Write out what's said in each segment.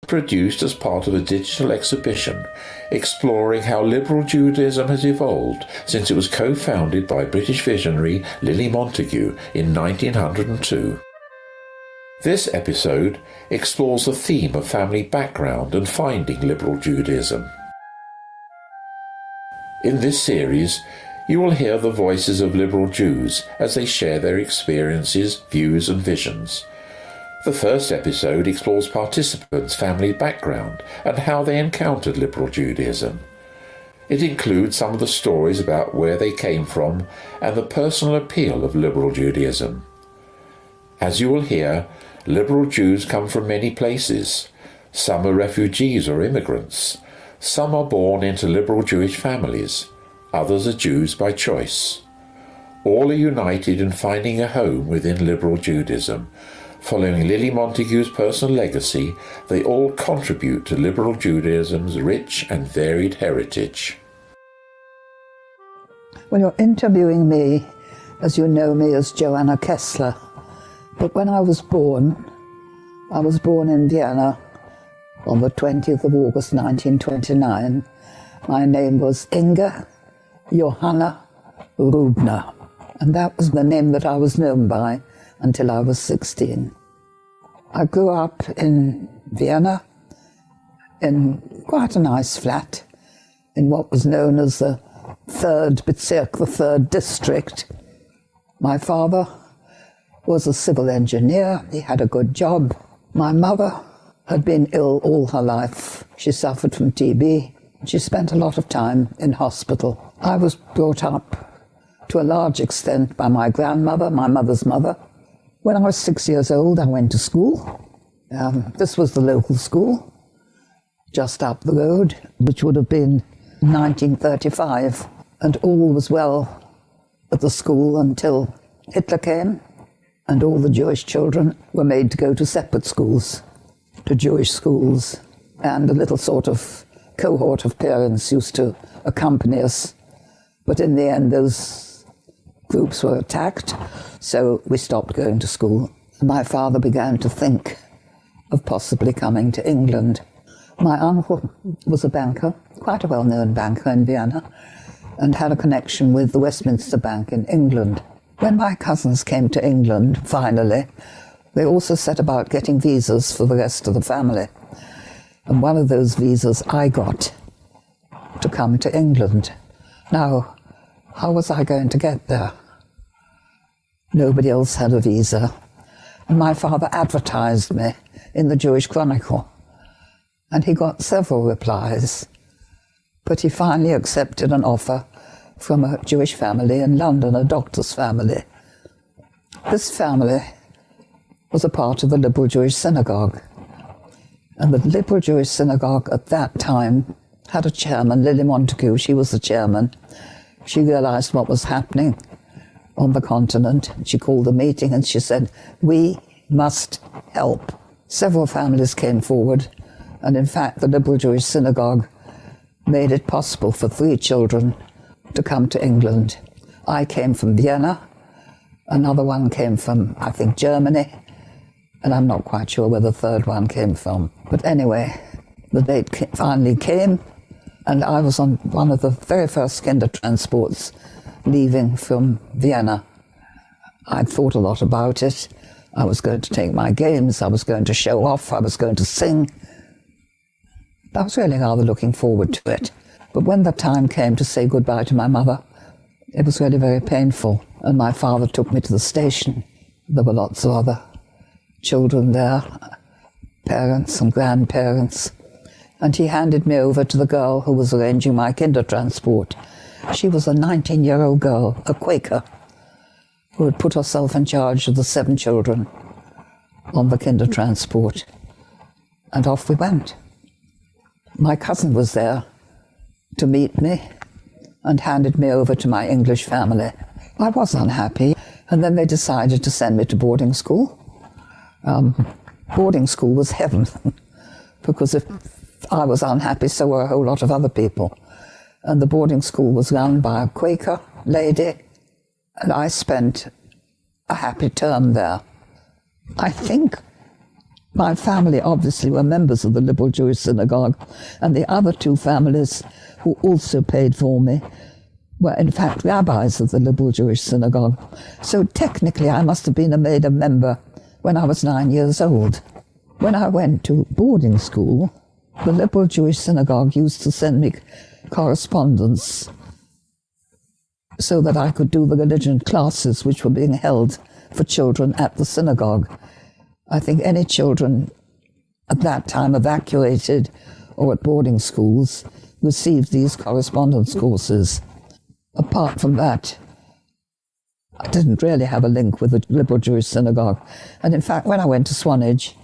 produced as part of a digital exhibition exploring how liberal Judaism has evolved since it was co-founded by British visionary Lily Montagu in 1902. This episode explores the theme of family background and finding liberal Judaism. In this series, you will hear the voices of liberal Jews as they share their experiences, views and visions. The first episode explores participants' family background and how they encountered liberal Judaism. It includes some of the stories about where they came from and the personal appeal of liberal Judaism. As you will hear, liberal Jews come from many places. Some are refugees or immigrants. Some are born into liberal Jewish families. Others are Jews by choice. All are united in finding a home within liberal Judaism. Following Lily Montagu's personal legacy, they all contribute to liberal Judaism's rich and varied heritage. Well, you're interviewing me as you know me as Joanna Kessler. But when I was born in Vienna on the 20th of August 1929. My name was Inga Johanna Rubner, and that was the name that I was known by until I was 16. I grew up in Vienna in quite a nice flat in what was known as the third Bezirk, the third district. My father was a civil engineer. He had a good job. My mother had been ill all her life. She suffered from TB. She spent a lot of time in hospital. I was brought up to a large extent by my grandmother, my mother's mother. When I was 6 years old, I went to school. This was the local school, just up the road, which would have been 1935. And all was well at the school until Hitler came, and all the Jewish children were made to go to separate schools, to Jewish schools. And a little sort of cohort of parents used to accompany us. But in the end, those groups were attacked, so we stopped going to school. My father began to think of possibly coming to England. My uncle was a banker, quite a well-known banker in Vienna, and had a connection with the Westminster Bank in England. When my cousins came to England, finally, they also set about getting visas for the rest of the family. And one of those visas I got to come to England. Now, how was I going to get there? Nobody else had a visa. And my father advertised me in the Jewish Chronicle. And he got several replies. But he finally accepted an offer from a Jewish family in London, a doctor's family. This family was a part of the Liberal Jewish Synagogue. And the Liberal Jewish Synagogue at that time had a chairman, Lily Montagu. She was the chairman. She realized what was happening on the continent. She called a meeting and she said, "We must help." Several families came forward, and in fact the Liberal Jewish Synagogue made it possible for 3 children to come to England. I came from Vienna, another one came from, I think, Germany, and I'm not quite sure where the third one came from. But anyway, the date finally came, and I was on one of the very first kinder transports leaving from Vienna. I'd thought a lot about it. I was going to take my games, I was going to show off, I was going to sing. I was really rather looking forward to it. But when the time came to say goodbye to my mother, it was really very painful. And my father took me to the station. There were lots of other children there, parents and grandparents. And he handed me over to the girl who was arranging my kinder transport. She was a 19-year-old girl, a Quaker, who had put herself in charge of the 7 children on the kinder transport. And off we went. My cousin was there to meet me and handed me over to my English family. I was unhappy, and then they decided to send me to boarding school. Boarding school was heaven, because if I was unhappy, so were a whole lot of other people. And the boarding school was run by a Quaker lady, and I spent a happy term there. I think My family obviously were members of the Liberal Jewish Synagogue, and the other two families who also paid for me were in fact rabbis of the Liberal Jewish Synagogue. So technically I must have been made a member when I was 9 years old. When I went to boarding school, the Liberal Jewish Synagogue used to send me correspondence so that I could do the religion classes which were being held for children at the synagogue. I think any children at that time evacuated or at boarding schools received these correspondence courses. Apart from that, I didn't really have a link with the Liberal Jewish Synagogue. And in fact, when I went to Swanage,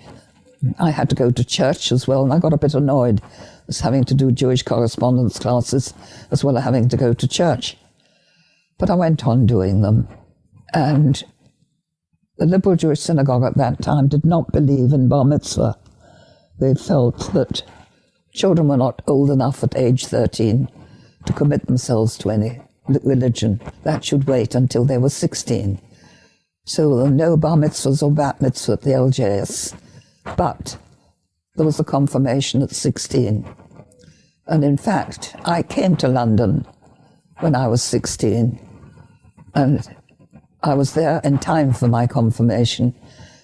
I had to go to church as well, and I got a bit annoyed as having to do Jewish correspondence classes as well as having to go to church. But I went on doing them. And the Liberal Jewish Synagogue at that time did not believe in bar mitzvah. They felt that children were not old enough at age 13 to commit themselves to any religion. That should wait until they were 16. So there were no bar mitzvahs or bat mitzvah at the LJS. But there was a confirmation at 16. And in fact, I came to London when I was 16, and I was there in time for my confirmation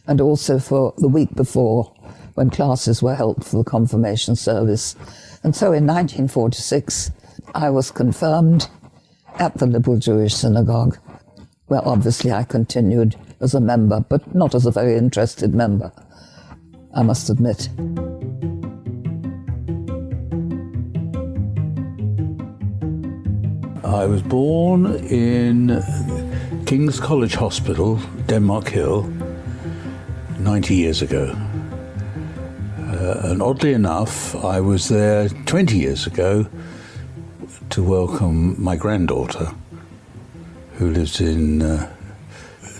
and also for the week before when classes were held for the confirmation service. And so in 1946, I was confirmed at the Liberal Jewish Synagogue, where obviously I continued as a member, but not as a very interested member, I must admit. I was born in King's College Hospital, Denmark Hill, 90 years ago. And oddly enough, I was there 20 years ago to welcome my granddaughter, who lives in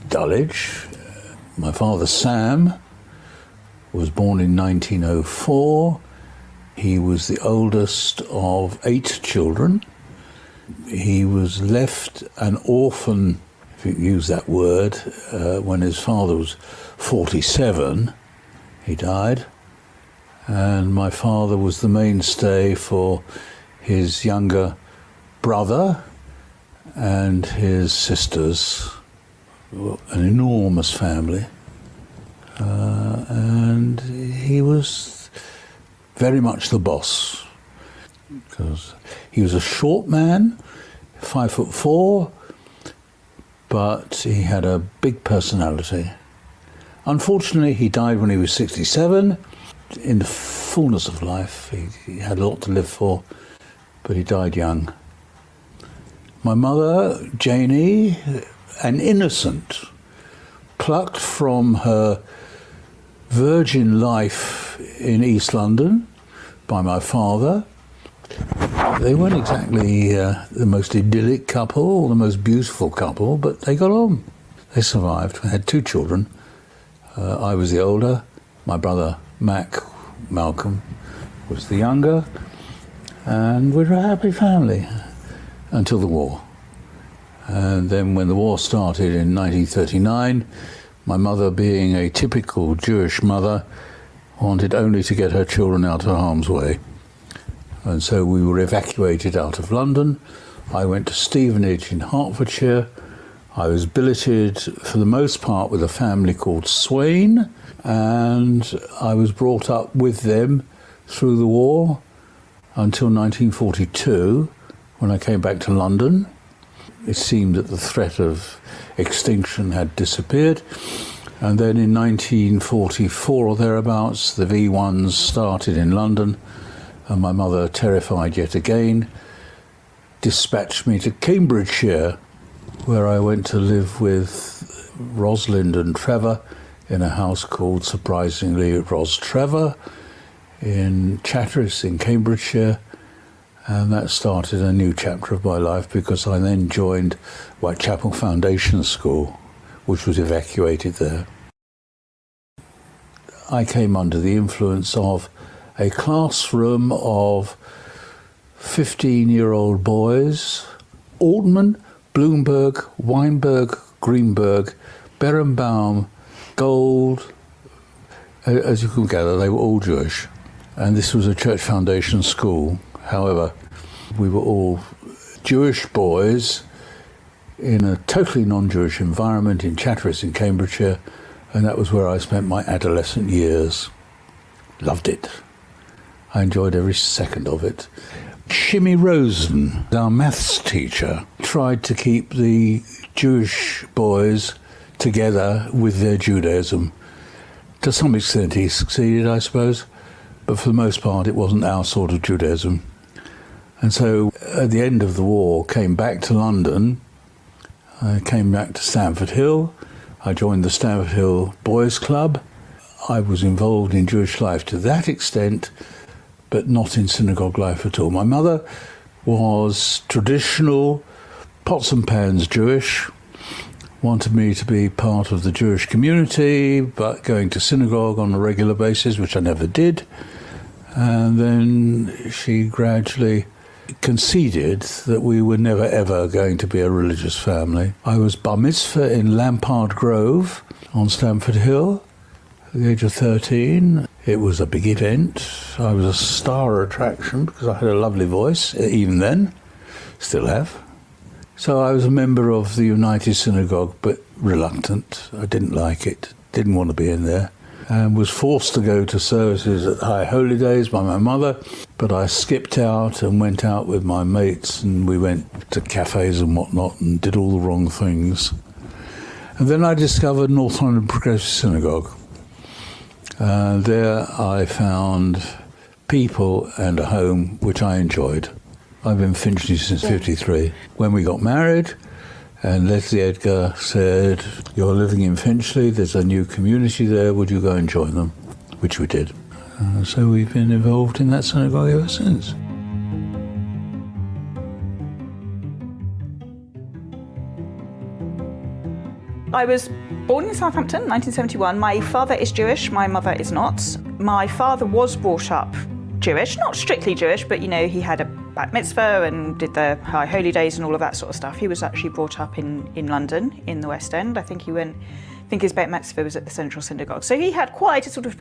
Dulwich. My father, Sam, was born in 1904. He was the oldest of 8 children. He was left an orphan, if you use that word, when his father was 47. He died. And my father was the mainstay for his younger brother and his sisters. An enormous family. And he was very much the boss, because he was a short man, 5'4", but he had a big personality. Unfortunately, he died when he was 67. In the fullness of life, he had a lot to live for, but he died young. My mother, Janie, an innocent, plucked from her virgin life in East London by my father. They weren't exactly the most idyllic couple, the most beautiful couple, but they got on. They survived. We had 2 children. I was the older. My brother, Malcolm, was the younger. And we were a happy family until the war. And then when the war started in 1939, my mother, being a typical Jewish mother, wanted only to get her children out of harm's way. And so we were evacuated out of London. I went to Stevenage in Hertfordshire. I was billeted for the most part with a family called Swain, and I was brought up with them through the war until 1942, when I came back to London. It seemed that the threat of extinction had disappeared. And then in 1944 or thereabouts, the V1s started in London, and my mother, terrified yet again, dispatched me to Cambridgeshire, where I went to live with Rosalind and Trevor in a house called, surprisingly, Ros Trevor in Chatteris in Cambridgeshire. And that started a new chapter of my life, because I then joined Whitechapel Foundation School, which was evacuated there. I came under the influence of a classroom of 15-year-old boys, Altman, Bloomberg, Weinberg, Greenberg, Berenbaum, Gold, as you can gather, they were all Jewish. And this was a church foundation school. However, we were all Jewish boys in a totally non-Jewish environment in Chatteris in Cambridgeshire, and that was where I spent my adolescent years. Loved it. I enjoyed every second of it. Shimmy Rosen, our maths teacher, tried to keep the Jewish boys together with their Judaism. To some extent he succeeded, I suppose, but for the most part it wasn't our sort of Judaism. And so at the end of the war, came back to London. I came back to Stamford Hill. I joined the Stamford Hill Boys Club. I was involved in Jewish life to that extent, but not in synagogue life at all. My mother was traditional, pots and pans Jewish, wanted me to be part of the Jewish community, but going to synagogue on a regular basis, which I never did. And then she gradually conceded that we were never ever going to be a religious family. I was bar mitzvah in Lampard Grove on Stamford Hill at the age of 13. It was a big event. I was a star attraction because I had a lovely voice, even then, still have. So I was a member of the United Synagogue, but reluctant. I didn't like it, didn't want to be in there, and was forced to go to services at High Holy Days by my mother, but I skipped out and went out with my mates, and we went to cafes and whatnot and did all the wrong things. And then I discovered North London Progressive Synagogue. There I found people and a home which I enjoyed. I've been Finchley since 53. When we got married, and Leslie Edgar said, "You're living in Finchley, there's a new community there, would you go and join them?" Which we did. So we've been involved in that synagogue ever since. I was born in Southampton, 1971. My father is Jewish, my mother is not. My father was brought up Jewish, not strictly Jewish, but he had a bat mitzvah and did the High Holy Days and all of that sort of stuff. He was actually brought up in London, in the West End. I think his bat mitzvah was at the Central Synagogue. So he had quite a sort of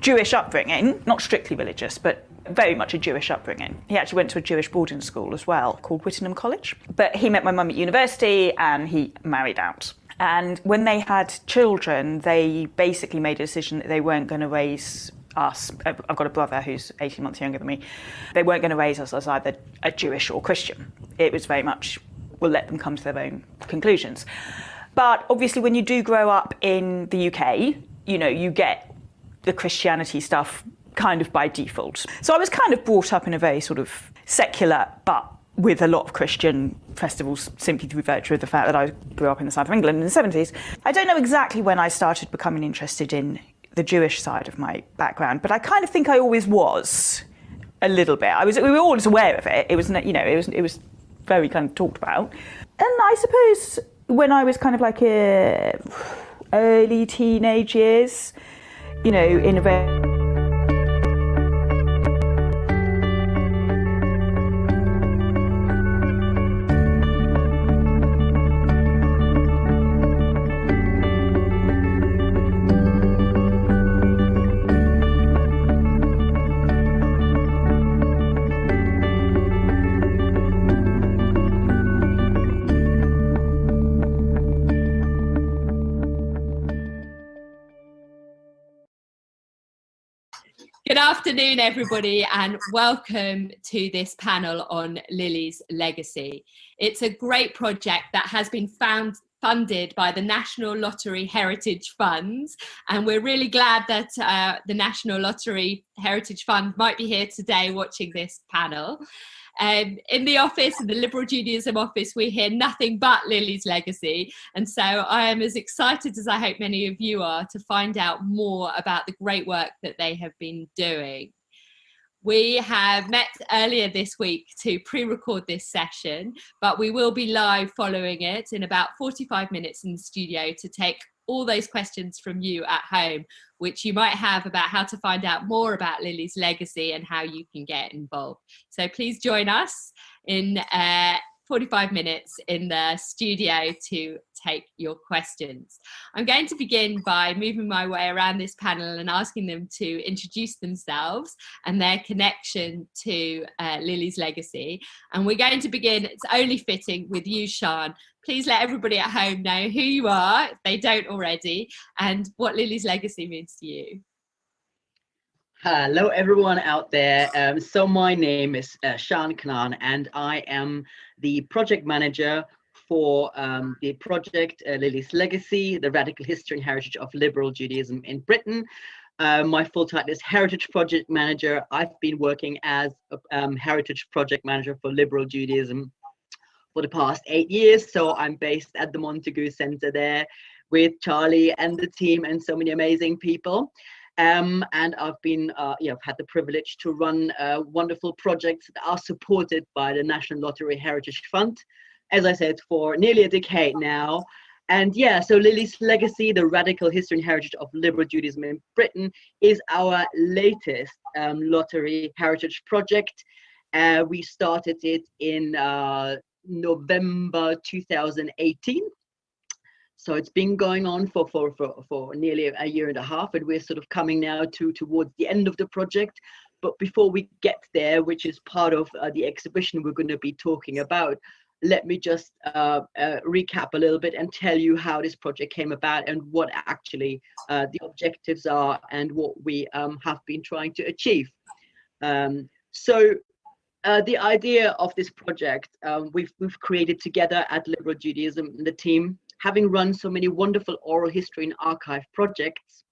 Jewish upbringing, not strictly religious, but very much a Jewish upbringing. He actually went to a Jewish boarding school as well, called Whittingham College. But he met my mum at university and he married out. And when they had children, they basically made a decision that they weren't going to raise us. I've got a brother who's 18 months younger than me. They weren't going to raise us as either a Jewish or Christian. It was very much, we'll let them come to their own conclusions. But obviously when you do grow up in the UK, you get the Christianity stuff kind of by default. So I was kind of brought up in a very sort of secular, but with a lot of Christian festivals, simply through virtue of the fact that I grew up in the south of England in the 70s. I don't know exactly when I started becoming interested in the Jewish side of my background, but I kind of think I always was a little bit. We were always aware of it. It was, it was very kind of talked about. And I suppose when I was kind of like early teenage years, in a very Good afternoon, everybody, and welcome to this panel on Lily's legacy. It's a great project that has been funded by the National Lottery Heritage Funds, and we're really glad that the National Lottery Heritage Fund might be here today watching this panel. In the office, in the Liberal Judaism office, we hear nothing but Lily's legacy. And so I am as excited as I hope many of you are to find out more about the great work that they have been doing. We have met earlier this week to pre-record this session, but we will be live following it in about 45 minutes in the studio to take all those questions from you at home, which you might have about how to find out more about Lily's legacy and how you can get involved. So please join us in 45 minutes in the studio to take your questions. I'm going to begin by moving my way around this panel and asking them to introduce themselves and their connection to Lily's legacy. And we're going to begin, it's only fitting, with you, Sian. Please let everybody at home know who you are, if they don't already, and what Lily's legacy means to you. Hello, everyone out there. So my name is Sian Knan, and I am the project manager for the project Lily's Legacy, the Radical History and Heritage of Liberal Judaism in Britain. My full title is Heritage Project Manager. I've been working as a Heritage Project Manager for Liberal Judaism for the past 8 years. So I'm based at the Montagu Center there with Charlie and the team and so many amazing people. And I've been, had the privilege to run wonderful projects that are supported by the National Lottery Heritage Fund, as I said, for nearly a decade now. And yeah, so Lily's Legacy, the Radical History and Heritage of Liberal Judaism in Britain, is our latest lottery heritage project. We started it in November 2018. So it's been going on for nearly a year and a half, and we're sort of coming now towards the end of the project. But before we get there, which is part of the exhibition we're going to be talking about, let me just recap a little bit and tell you how this project came about and what actually the objectives are and what we have been trying to achieve. So the idea of this project we've created together at Liberal Judaism, the team, having run so many wonderful oral history and archive projects,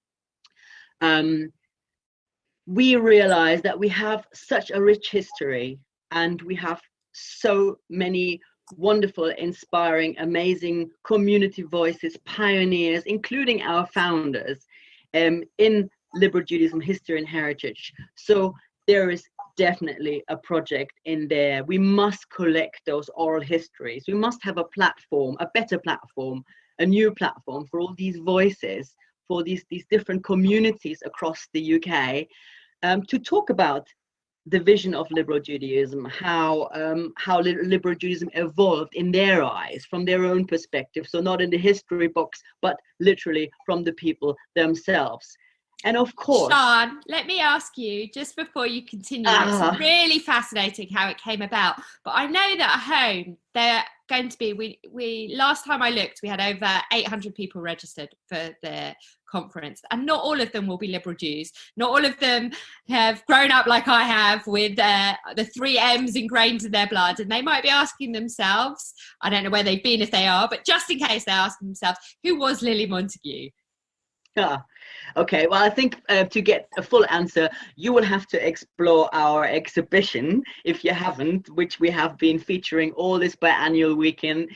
we realized that we have such a rich history and we have so many wonderful, inspiring, amazing community voices, pioneers, including our founders in Liberal Judaism history and heritage. So there is definitely a project in there. We must collect those oral histories. We must have a platform, a better platform, a new platform for all these voices, for these different communities across the UK, to talk about the vision of Liberal Judaism, how Liberal Judaism evolved in their eyes, from their own perspective. So not in the history books, but literally from the people themselves. And of course, Sian, let me ask you, just before you continue, it's really fascinating how it came about. But I know that at home, they're going to be, we last time I looked, we had over 800 people registered for the conference. And not all of them will be Liberal Jews. Not all of them have grown up like I have with the 3 M's ingrained in their blood. And they might be asking themselves, I don't know where they've been if they are, but just in case they're asking themselves, who was Lily Montagu? Okay, well, I think to get a full answer, you will have to explore our exhibition, if you haven't, which we have been featuring all this biannual weekend,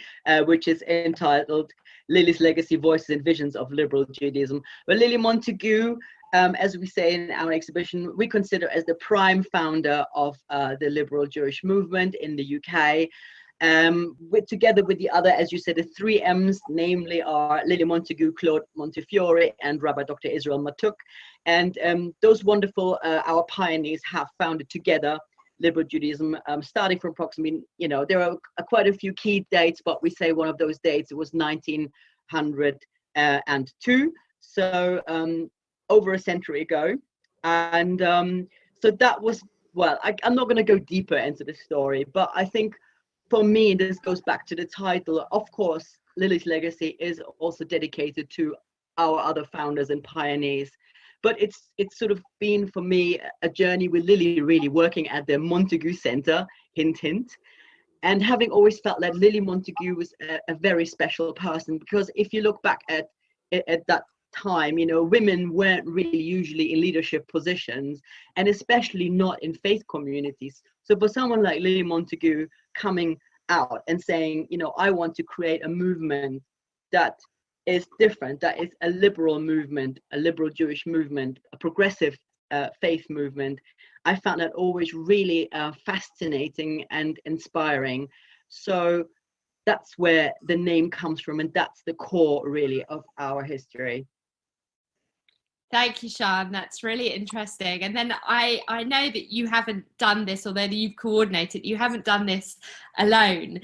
which is entitled Lily's Legacy, Voices and Visions of Liberal Judaism. Well, Lily Montagu, as we say in our exhibition, we consider as the prime founder of the liberal Jewish movement in the UK. Together with the other, as you said, the 3 M's, namely are Lily Montagu, Claude Montefiore, and Rabbi Dr. Israel Matuk. And those wonderful, our pioneers have founded together Liberal Judaism, starting from approximately, there are quite a few key dates, but we say one of those dates, it was 1902. So over a century ago. And so that was, well, I'm not going to go deeper into the story, but I think for me, this goes back to the title. Of course, Lily's Legacy is also dedicated to our other founders and pioneers. But it's sort of been, for me, a journey with Lily really working at the Montagu Center, hint, hint. And having always felt that Lily Montagu was a very special person, because if you look back at that time, women weren't really usually in leadership positions, and especially not in faith communities. So for someone like Lily Montagu coming out and saying, I want to create a movement that is different, that is a liberal movement, a liberal Jewish movement, a progressive faith movement, I found that always really fascinating and inspiring. So that's where the name comes from, and that's the core really of our history. Thank you, Sean. That's really interesting. And then I know that you haven't done this, although you've coordinated, you haven't done this alone.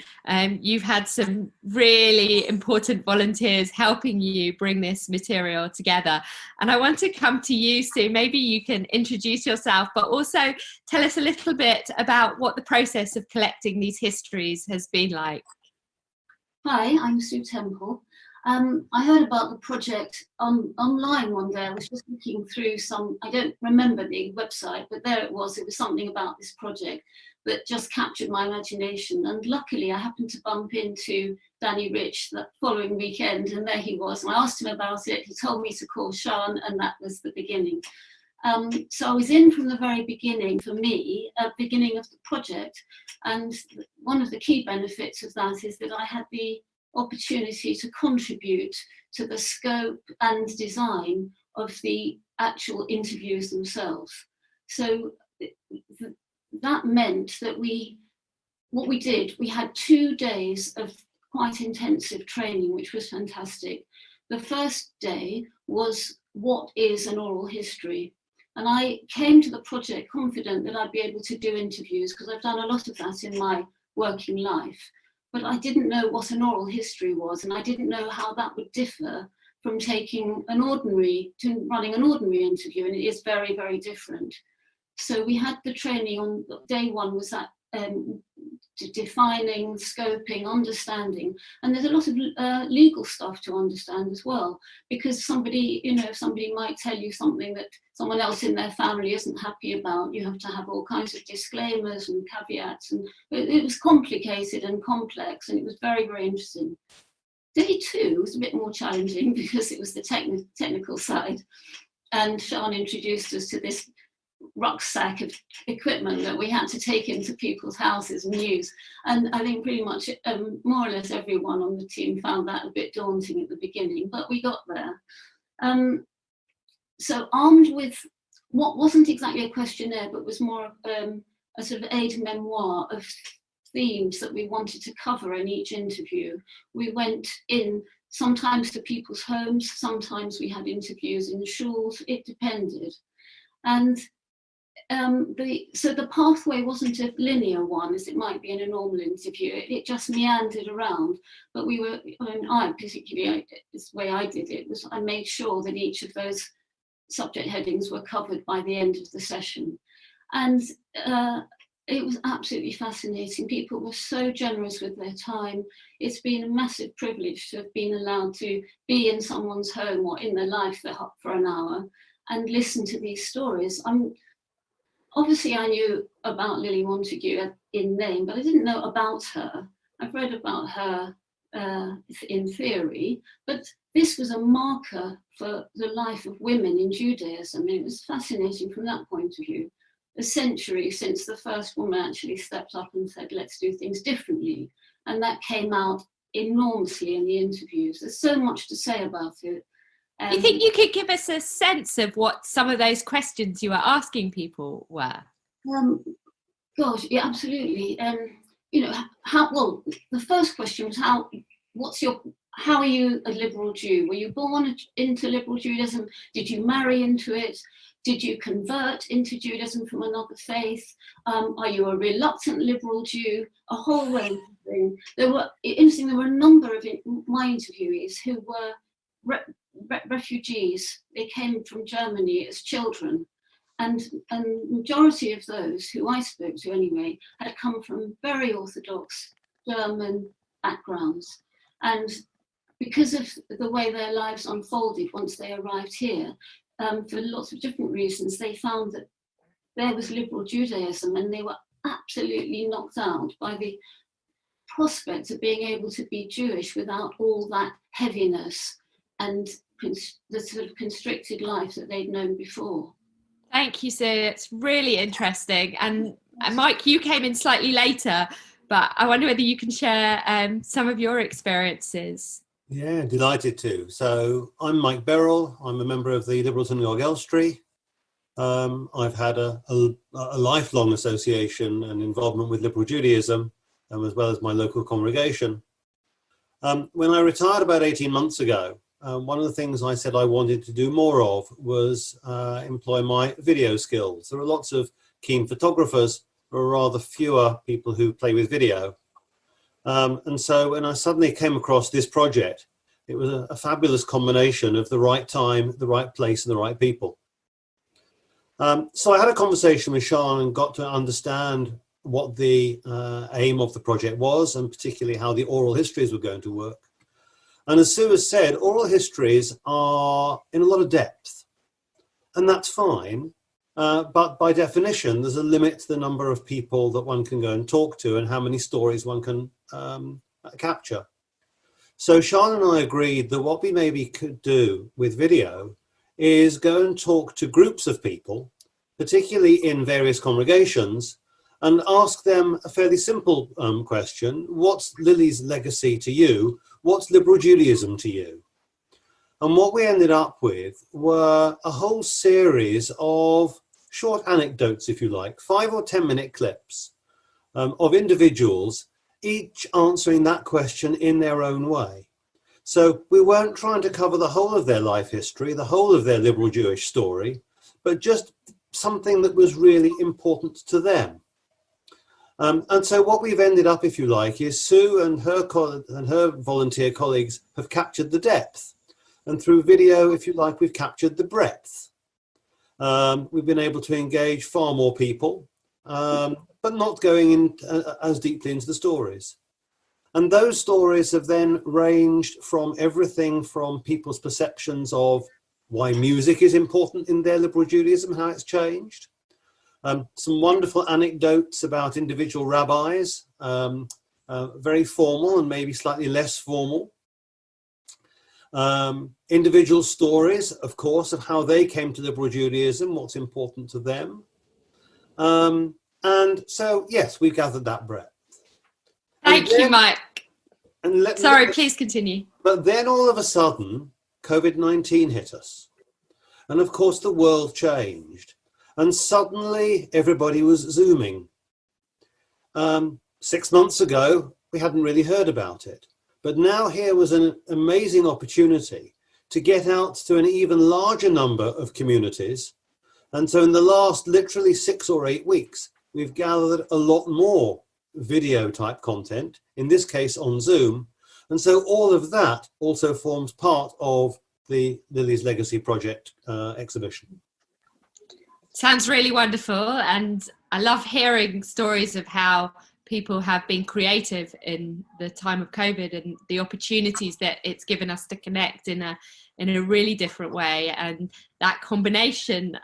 You've had some really important volunteers helping you bring this material together. And I want to come to you, Sue. Maybe you can introduce yourself, but also tell us a little bit about what the process of collecting these histories has been like. Hi, I'm Sue Temple. I heard about the project online one day. I was just looking through I don't remember the website, but there it was something about this project that just captured my imagination. And luckily I happened to bump into Danny Rich that following weekend, and there he was. And I asked him about it. He told me to call Sean, and that was the beginning. So I was in from the very beginning, for me, at the beginning of the project. And one of the key benefits of that is that I had the opportunity to contribute to the scope and design of the actual interviews themselves. So that meant that we had 2 days of quite intensive training, which was fantastic. The first day was what is an oral history? And I came to the project confident that I'd be able to do interviews because I've done a lot of that in my working life. But I didn't know what an oral history was, and I didn't know how that would differ from running an ordinary interview, and it is very, very different. So we had the training on day one was that defining, scoping, understanding, and there's a lot of legal stuff to understand as well, because somebody might tell you something that someone else in their family isn't happy about. You have to have all kinds of disclaimers and caveats, and it was complicated and complex, and it was very, very interesting. Day two was a bit more challenging because it was the technical side, and Sean introduced us to this rucksack of equipment that we had to take into people's houses and use. And I think pretty much more or less everyone on the team found that a bit daunting at the beginning, but we got there. So armed with what wasn't exactly a questionnaire, but was more a sort of aide-memoire of themes that we wanted to cover in each interview. We went in sometimes to people's homes, sometimes we had interviews in schools, it depended. And so the pathway wasn't a linear one, as it might be in a normal interview. It just meandered around. But particularly, the way I did it was I made sure that each of those subject headings were covered by the end of the session. And it was absolutely fascinating. People were so generous with their time. It's been a massive privilege to have been allowed to be in someone's home or in their life for an hour and listen to these stories. Obviously, I knew about Lily Montague in name, but I didn't know about her. I've read about her in theory, but this was a marker for the life of women in Judaism. It was fascinating from that point of view. A century since the first woman actually stepped up and said, let's do things differently. And that came out enormously in the interviews. There's so much to say about it. You think you could give us a sense of what some of those questions you were asking people were? Gosh, yeah, absolutely. The first question was how are you a liberal Jew? Were you born into liberal Judaism? Did you marry into it? Did you convert into Judaism from another faith? Are you a reluctant liberal Jew? A whole range of things. There were a number of my interviewees who were refugees. They came from Germany as children, and majority of those who I spoke to anyway had come from very orthodox German backgrounds, and because of the way their lives unfolded once they arrived here, for lots of different reasons, they found that there was liberal Judaism, and they were absolutely knocked out by the prospect of being able to be Jewish without all that heaviness and the sort of constricted life that they'd known before. Thank you, Sue. It's really interesting. And Mike, you came in slightly later, but I wonder whether you can share some of your experiences. Yeah, delighted to. So I'm Mike Beryl. I'm a member of the Liberals in New York Elstree. I've had a lifelong association and involvement with liberal Judaism, as well as my local congregation. When I retired about 18 months ago, one of the things I said I wanted to do more of was employ my video skills. There are lots of keen photographers, there are rather fewer people who play with video. And so when I suddenly came across this project, it was a fabulous combination of the right time, the right place, and the right people. So I had a conversation with Sean and got to understand what the aim of the project was, and particularly how the oral histories were going to work. And as Sue has said, oral histories are in a lot of depth, and that's fine. But by definition, there's a limit to the number of people that one can go and talk to and how many stories one can capture. So Sean and I agreed that what we maybe could do with video is go and talk to groups of people, particularly in various congregations, and ask them a fairly simple question. What's Lily's legacy to you? What's liberal Judaism to you? And what we ended up with were a whole series of short anecdotes, if you like, 5 or 10 minute clips of individuals, each answering that question in their own way. So we weren't trying to cover the whole of their life history, the whole of their liberal Jewish story, but just something that was really important to them. And so what we've ended up, if you like, is Sue and her volunteer colleagues have captured the depth. And through video, if you like, we've captured the breadth. We've been able to engage far more people, but not going in as deeply into the stories. And those stories have then ranged from everything from people's perceptions of why music is important in their liberal Judaism, how it's changed. Some wonderful anecdotes about individual rabbis, very formal and maybe slightly less formal. Individual stories, of course, of how they came to liberal Judaism, what's important to them. And so, yes, we've gathered that breadth. Thank you, Mike. Sorry, please continue. But then all of a sudden, COVID-19 hit us. And of course, the world changed. And suddenly, everybody was Zooming. 6 months ago, we hadn't really heard about it. But now here was an amazing opportunity to get out to an even larger number of communities. And so in the last literally 6 or 8 weeks, we've gathered a lot more video type content, in this case on Zoom. And so all of that also forms part of the Lily's Legacy Project exhibition. Sounds really wonderful. And I love hearing stories of how people have been creative in the time of COVID and the opportunities that it's given us to connect in a really different way. And that combination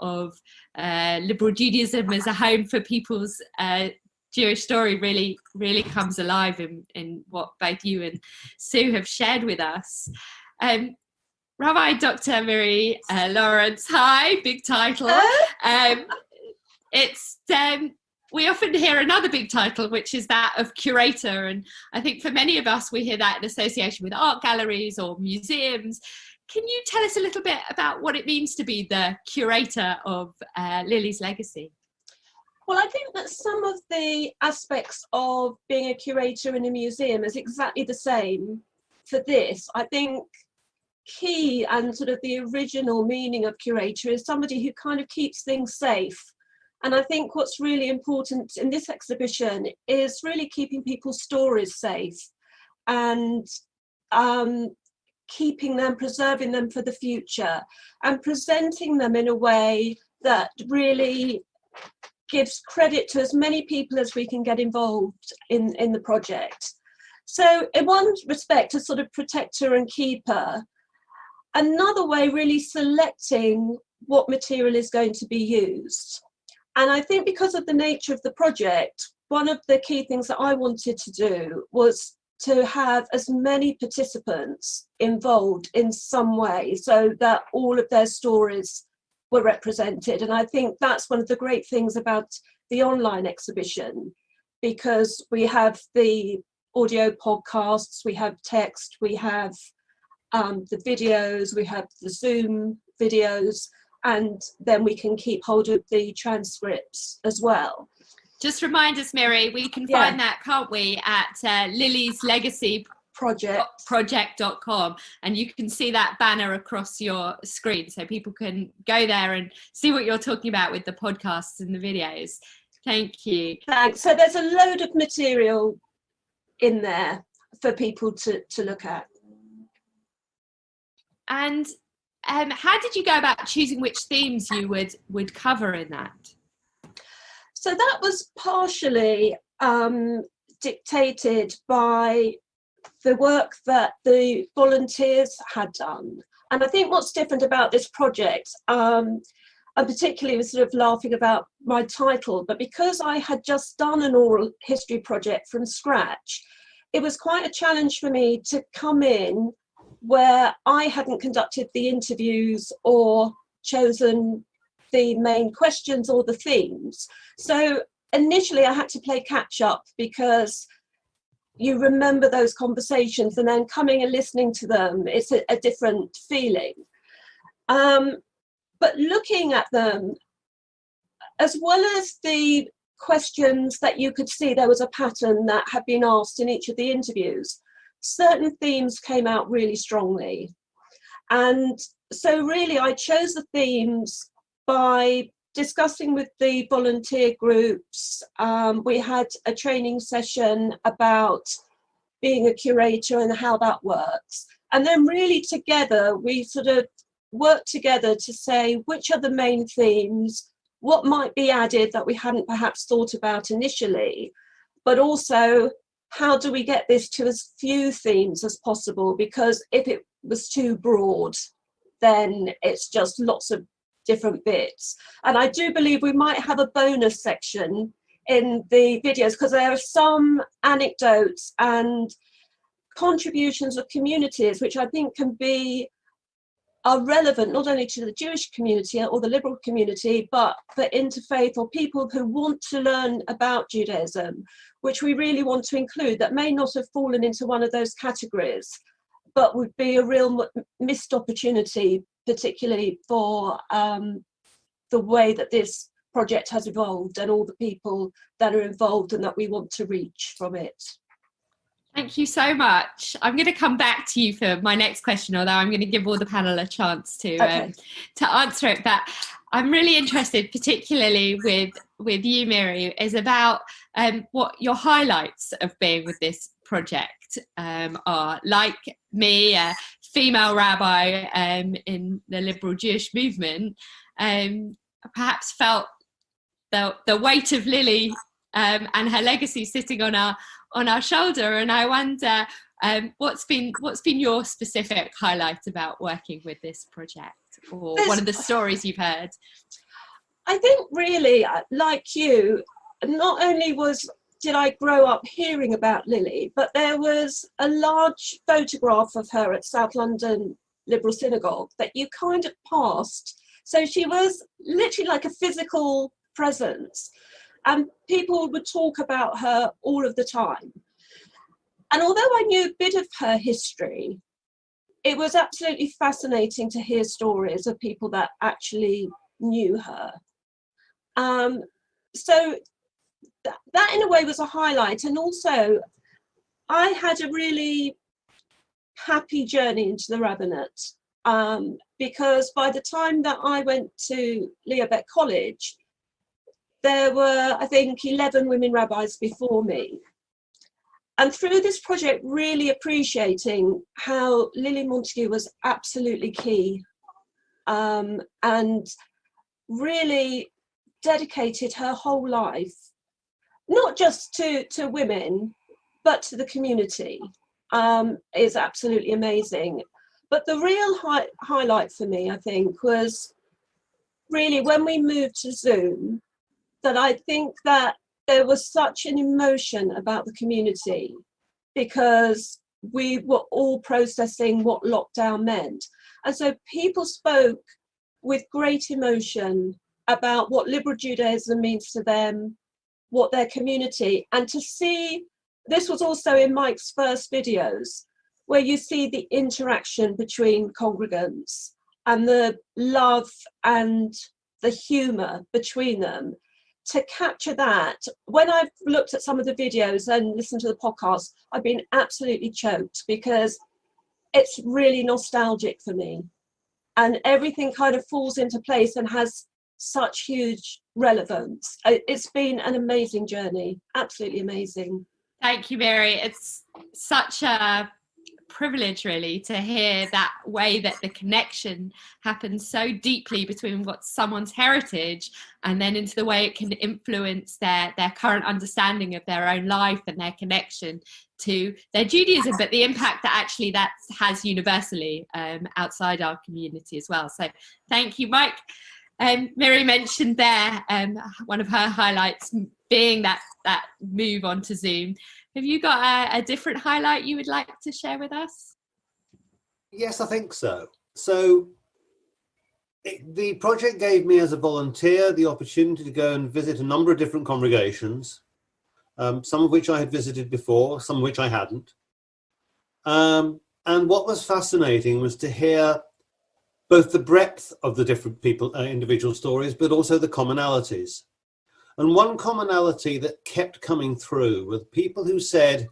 of liberal Judaism as a home for people's Jewish story really comes alive in what both you and Sue have shared with us. Rabbi Dr. Miri Lawrence, hi, big title. We often hear another big title, which is that of curator. And I think for many of us, we hear that in association with art galleries or museums. Can you tell us a little bit about what it means to be the curator of Lily's Legacy? Well, I think that some of the aspects of being a curator in a museum is exactly the same for this. I think key and sort of the original meaning of curator is somebody who kind of keeps things safe. And I think what's really important in this exhibition is really keeping people's stories safe and keeping them, preserving them for the future and presenting them in a way that really gives credit to as many people as we can get involved in the project. So in one respect, a sort of protector and keeper. Another way, really selecting what material is going to be used. And I think because of the nature of the project, one of the key things that I wanted to do was to have as many participants involved in some way so that all of their stories were represented. And I think that's one of the great things about the online exhibition, because we have the audio podcasts, we have text, we have the videos, we have the Zoom videos, and then we can keep hold of the transcripts as well. Just remind us, Miri, we can find that, can't we, at Lily's Legacy project.com, and you can see that banner across your screen, so people can go there and see what you're talking about with the podcasts and the videos. Thank you. Thanks. So there's a load of material in there for people to look at. And how did you go about choosing which themes you would cover in that? So that was partially dictated by the work that the volunteers had done. And I think what's different about this project, and particularly was sort of laughing about my title, but because I had just done an oral history project from scratch, it was quite a challenge for me to come in where I hadn't conducted the interviews or chosen the main questions or the themes. So initially I had to play catch up, because you remember those conversations, and then coming and listening to them, it's a different feeling. But looking at them, as well as the questions that you could see, there was a pattern that had been asked in each of the interviews. Certain themes came out really strongly. And so really I chose the themes by discussing with the volunteer groups. We had a training session about being a curator and how that works. And then really together, we sort of worked together to say which are the main themes, what might be added that we hadn't perhaps thought about initially, but also how do we get this to as few themes as possible? Because if it was too broad, then it's just lots of different bits. And I do believe we might have a bonus section in the videos, because there are some anecdotes and contributions of communities which I think are relevant not only to the Jewish community or the liberal community, but for interfaith or people who want to learn about Judaism, which we really want to include, that may not have fallen into one of those categories, but would be a real missed opportunity, particularly for the way that this project has evolved and all the people that are involved and that we want to reach from it. Thank you so much. I'm going to come back to you for my next question, although I'm going to give all the panel a chance to answer it. But I'm really interested, particularly with you, Miri, is about what your highlights of being with this project are. Like me, a female rabbi in the liberal Jewish movement, perhaps felt the weight of Lily and her legacy sitting on our shoulder, and I wonder what's been your specific highlight about working with this project, or one of the stories you've heard? I think really, like you, not only did I grow up hearing about Lily, but there was a large photograph of her at South London Liberal Synagogue that you kind of passed. So she was literally like a physical presence, and people would talk about her all of the time. And although I knew a bit of her history, it was absolutely fascinating to hear stories of people that actually knew her. So that in a way was a highlight. And also I had a really happy journey into the rabbinate, because by the time that I went to Liabeck College, there were, I think, 11 women rabbis before me. And through this project, really appreciating how Lily Montague was absolutely key, and really dedicated her whole life, not just to women, but to the community, is absolutely amazing. But the real highlight for me, I think, was really when we moved to Zoom, that I think that there was such an emotion about the community, because we were all processing what lockdown meant. And so people spoke with great emotion about what liberal Judaism means to them, what their community, and to see, this was also in Mike's first videos, where you see the interaction between congregants and the love and the humour between them, to capture that, when I've looked at some of the videos and listened to the podcast, I've been absolutely choked because it's really nostalgic for me. And everything kind of falls into place and has such huge relevance. It's been an amazing journey, absolutely amazing. Thank you, Mary. It's such a privilege, really, to hear that way that the connection happens so deeply between what's someone's heritage and then into the way it can influence their current understanding of their own life and their connection to their Judaism, but the impact that actually that has universally outside our community as well. So thank you, Mike. Mary mentioned there one of her highlights being that move onto Zoom. Have you got a different highlight you would like to share with us? Yes, I think so. So the project gave me as a volunteer the opportunity to go and visit a number of different congregations, some of which I had visited before, some of which I hadn't. And what was fascinating was to hear both the breadth of the different individual stories, but also the commonalities. And one commonality that kept coming through were people who said,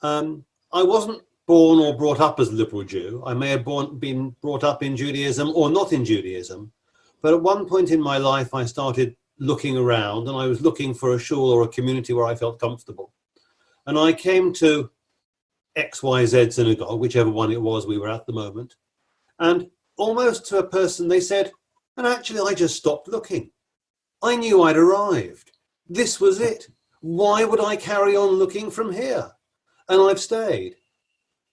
I wasn't born or brought up as a liberal Jew. I may have been brought up in Judaism or not in Judaism. But at one point in my life, I started looking around and I was looking for a shul or a community where I felt comfortable. And I came to XYZ synagogue, whichever one it was we were at the moment. And almost to a person, they said, and actually I just stopped looking. I knew I'd arrived. This was it. Why would I carry on looking from here? And I've stayed.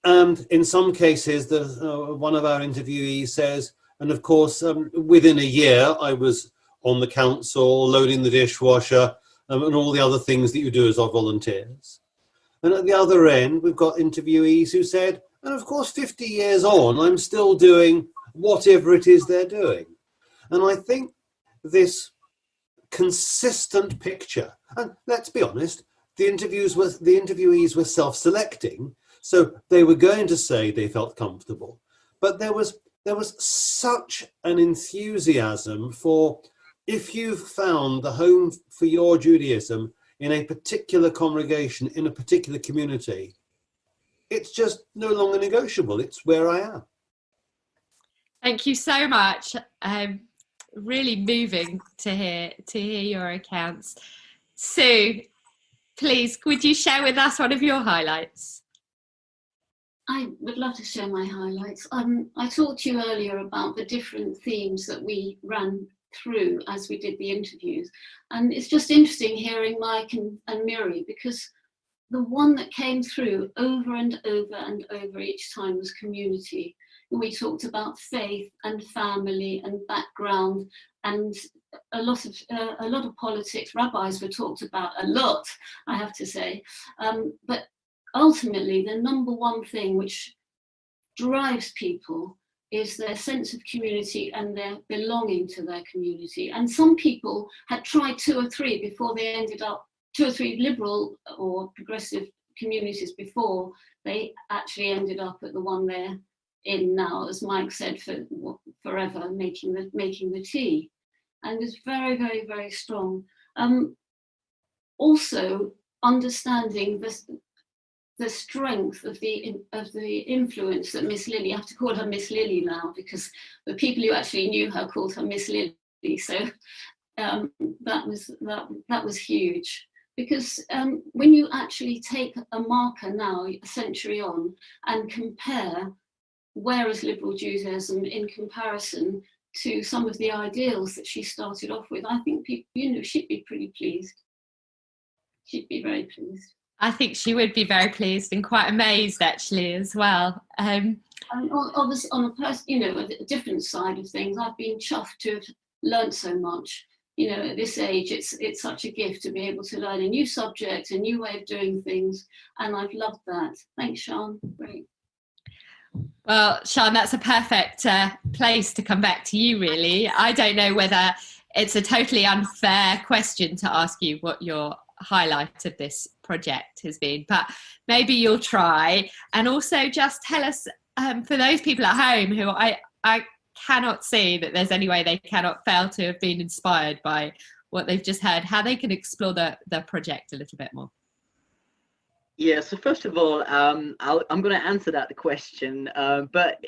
And in some cases, one of our interviewees says, and of course, within a year, I was on the council, loading the dishwasher, and all the other things that you do as our volunteers. And at the other end, we've got interviewees who said, and of course, 50 years on, I'm still doing whatever it is they're doing. And I think this consistent picture, and let's be honest, the interviewees were self-selecting, so they were going to say they felt comfortable, but there was such an enthusiasm for, if you've found the home for your Judaism in a particular congregation, in a particular community, it's just no longer negotiable. It's where I am. Thank you so much. Really moving to hear your accounts. Sue, please, would you share with us one of your highlights? I would love to share my highlights. I talked to you earlier about the different themes that we ran through as we did the interviews. And it's just interesting hearing Mike and Miri, because the one that came through over and over and over each time was community. And we talked about faith and family and background and a lot of politics. Rabbis were talked about a lot, I have to say. But ultimately, the number one thing which drives people is their sense of community and their belonging to their community. And some people had tried two or three liberal or progressive communities before they actually ended up at the one they're in now, as Mike said, for forever, making the tea. And it's very, very, very strong. Also, understanding the strength of the influence that Miss Lily, I have to call her Miss Lily now because the people who actually knew her called her Miss Lily. So that was huge. Because when you actually take a marker now, a century on, and compare where is liberal Judaism in comparison to some of the ideals that she started off with, I think people, she'd be pretty pleased. She'd be very pleased. I think she would be very pleased and quite amazed actually as well. And obviously on a different side of things, I've been chuffed to have learned so much. At this age, it's such a gift to be able to learn a new subject, a new way of doing things, and I've loved that. Thanks, Sean. Great. Well, Sean, that's a perfect place to come back to you, really. I don't know whether it's a totally unfair question to ask you what your highlight of this project has been, but maybe you'll try. And also just tell us, for those people at home who I cannot see that there's any way they cannot fail to have been inspired by what they've just heard, how they can explore the project a little bit more. Yeah, so first of all, I'm going to answer that question, but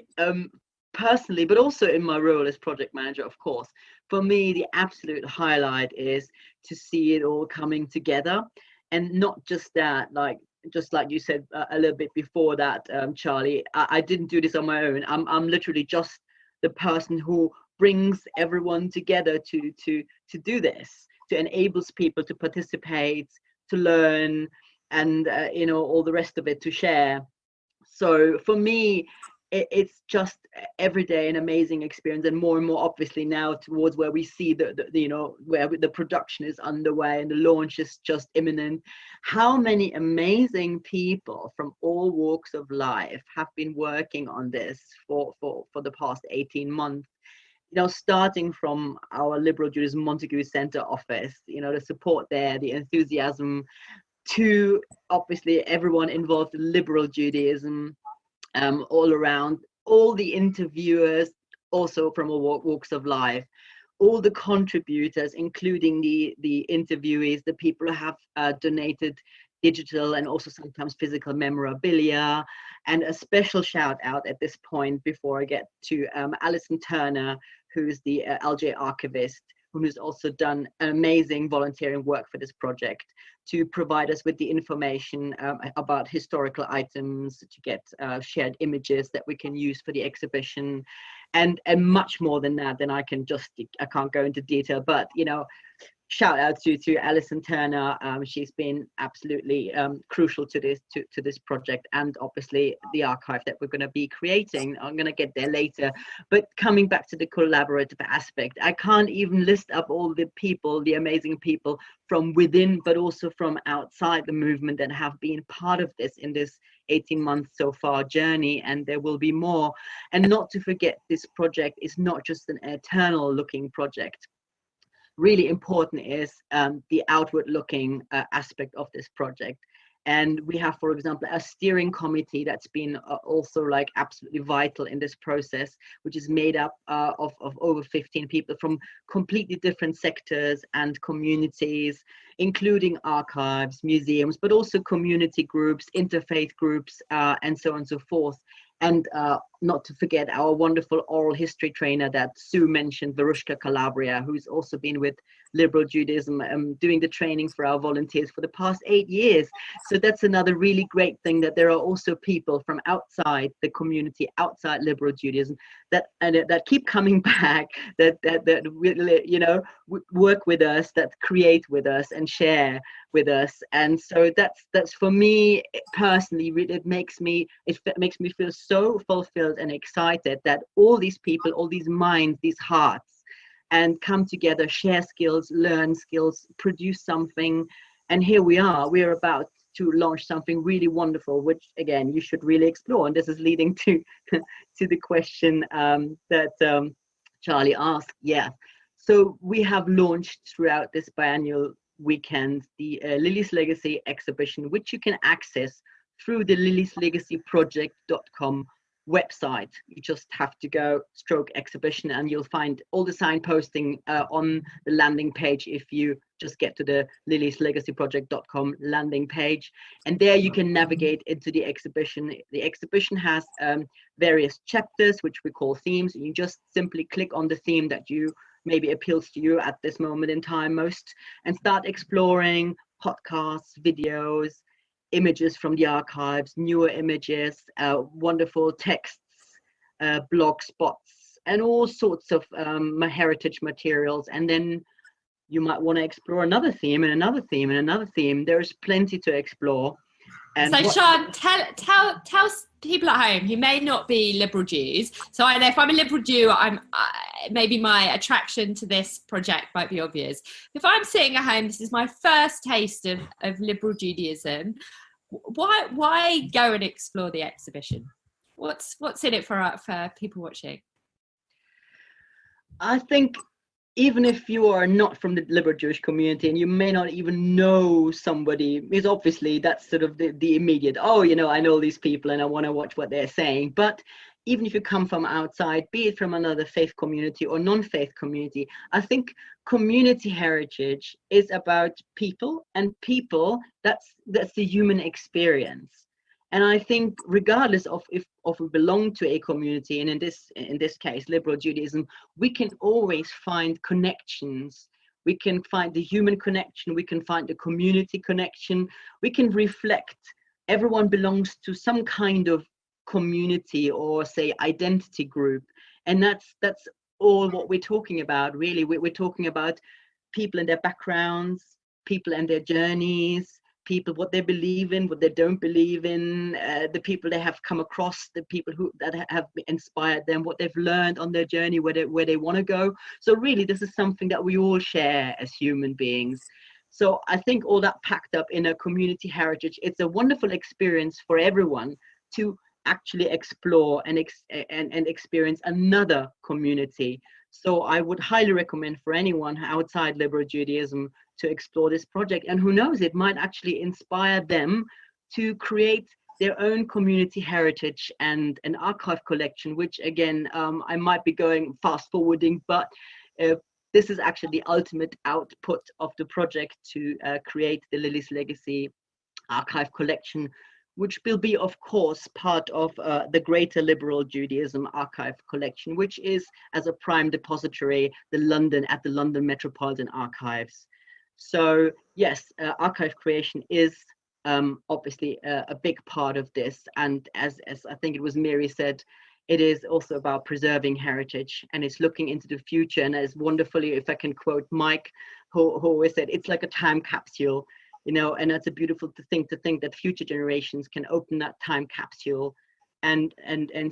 personally, but also in my role as project manager, of course, for me, the absolute highlight is to see it all coming together. And not just that, just like you said a little bit before that, Charlie, I didn't do this on my own. I'm literally just the person who brings everyone together to do this, to enables people to participate, to learn, and all the rest of it, to share. So for me, it's just every day an amazing experience, and more obviously now towards where we see where the production is underway and the launch is just imminent. How many amazing people from all walks of life have been working on this for the past 18 months, starting from our Liberal Judaism Montague Center office, the support there, the enthusiasm, to obviously everyone involved in liberal Judaism, all around, all the interviewers, also from all walks of life, all the contributors, including the interviewees, the people who have donated digital and also sometimes physical memorabilia. And a special shout out at this point, before I get to Alison Turner, who's the LJ archivist, who's also done amazing volunteering work for this project, to provide us with the information about historical items, to get shared images that we can use for the exhibition, and much more than that. Then I can't go into detail, but shout out to Alison Turner. She's been absolutely crucial to this project, and obviously the archive that we're going to be creating. I'm going to get there later, but coming back to the collaborative aspect, I can't even list up all the people, the amazing people from within, but also from outside the movement that have been part of this in this 18 months so far journey, and there will be more. And not to forget, this project is not just an eternal looking project. Really important is the outward looking aspect of this project. And we have, for example, a steering committee that's been also absolutely vital in this process, which is made up of over 15 people from completely different sectors and communities, including archives, museums, but also community groups, interfaith groups, and so on and so forth. And not to forget our wonderful oral history trainer that Sue mentioned, Verushka Calabria, who's also been with Liberal Judaism doing the training for our volunteers for the past 8 years. So that's another really great thing, that there are also people from outside the community, outside Liberal Judaism, that keep coming back, that work with us, that create with us and share with us. And so that's for me personally, it makes me feel so fulfilled and excited that all these people, all these minds, these hearts, and come together, share skills, learn skills, produce something. And here we're about to launch something really wonderful, which again you should really explore. And this is leading to the question that Charlie asked. Yeah, so we have launched throughout this biennial weekend the Lily's Legacy exhibition, which you can access through the lilieslegacyproject.com website. You just have to go /exhibition and you'll find all the signposting on the landing page. If you just get to the lilieslegacyproject.com landing page, and there you can navigate into the exhibition. The exhibition has various chapters, which we call themes. You just simply click on the theme that maybe appeals to you at this moment in time most, and start exploring podcasts, videos, images from the archives, newer images, wonderful texts, blog spots, and all sorts of heritage materials. And then you might want to explore another theme and another theme and another theme. There's plenty to explore. And so Sean, tell people at home who may not be liberal Jews. So I know if I'm a liberal Jew, maybe my attraction to this project might be obvious. If I'm sitting at home, this is my first taste of liberal Judaism. Why go and explore the exhibition? What's in it for people watching? I think even if you are not from the liberal Jewish community and you may not even know somebody, because obviously that's sort of the immediate, I know these people and I want to watch what they're saying. But even if you come from outside, be it from another faith community or non-faith community, I think community heritage is about people, and people, that's the human experience. And I think regardless of if we belong to a community, and in this case, liberal Judaism, we can always find connections. We can find the human connection, we can find the community connection, we can reflect. Everyone belongs to some kind of community or say identity group, and that's all what we're talking about, really. We're talking about people and their backgrounds, people and their journeys, people, what they believe in, what they don't believe in, the people they have come across, the people that have inspired them, what they've learned on their journey, where they want to go. So really, this is something that we all share as human beings. So I think all that packed up in a community heritage, it's a wonderful experience for everyone to actually explore and experience another community. So I would highly recommend for anyone outside liberal Judaism to explore this project. And who knows, it might actually inspire them to create their own community heritage and an archive collection, which again, I might be going fast forwarding, but this is actually the ultimate output of the project to create the Lily's Legacy archive collection, which will be, of course, part of the greater liberal Judaism archive collection, which is as a prime depository, the London Metropolitan Archives. So yes, archive creation is obviously a big part of this. And as I think it was Mary said, it is also about preserving heritage, and it's looking into the future. And as wonderfully, if I can quote Mike, who always said, it's like a time capsule. You know, and that's a beautiful thing to think that future generations can open that time capsule and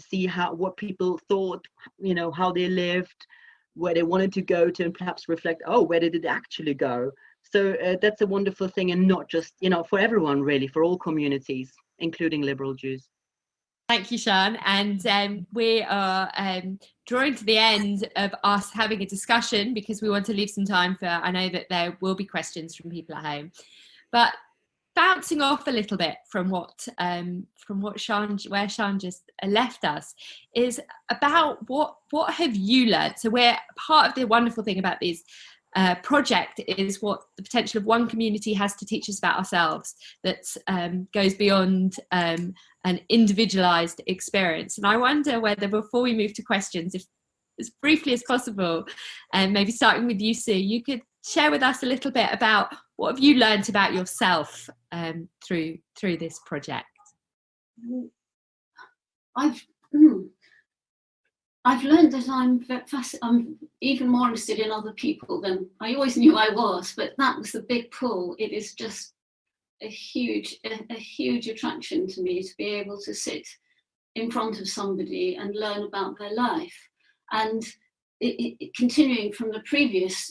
see what people thought, you know, how they lived, where they wanted to go to, and perhaps reflect, oh, where did it actually go? So that's a wonderful thing, and not just, you know, for everyone, really, for all communities, including liberal Jews. Thank you, Sean. And we are drawing to the end of us having a discussion, because we want to leave some time for, I know that there will be questions from people at home. But bouncing off a little bit from what Sean, where Sean just left us, is about what have you learned? So we're part of the wonderful thing about these project is what the potential of one community has to teach us about ourselves, that goes beyond an individualized experience. And I wonder whether, before we move to questions, if as briefly as possible, and maybe starting with you, Sue, you could share with us a little bit about what have you learned about yourself through this project. I've learned that I'm even more interested in other people than I always knew I was, but that was the big pull. It is just a huge attraction to me to be able to sit in front of somebody and learn about their life. And continuing from the previous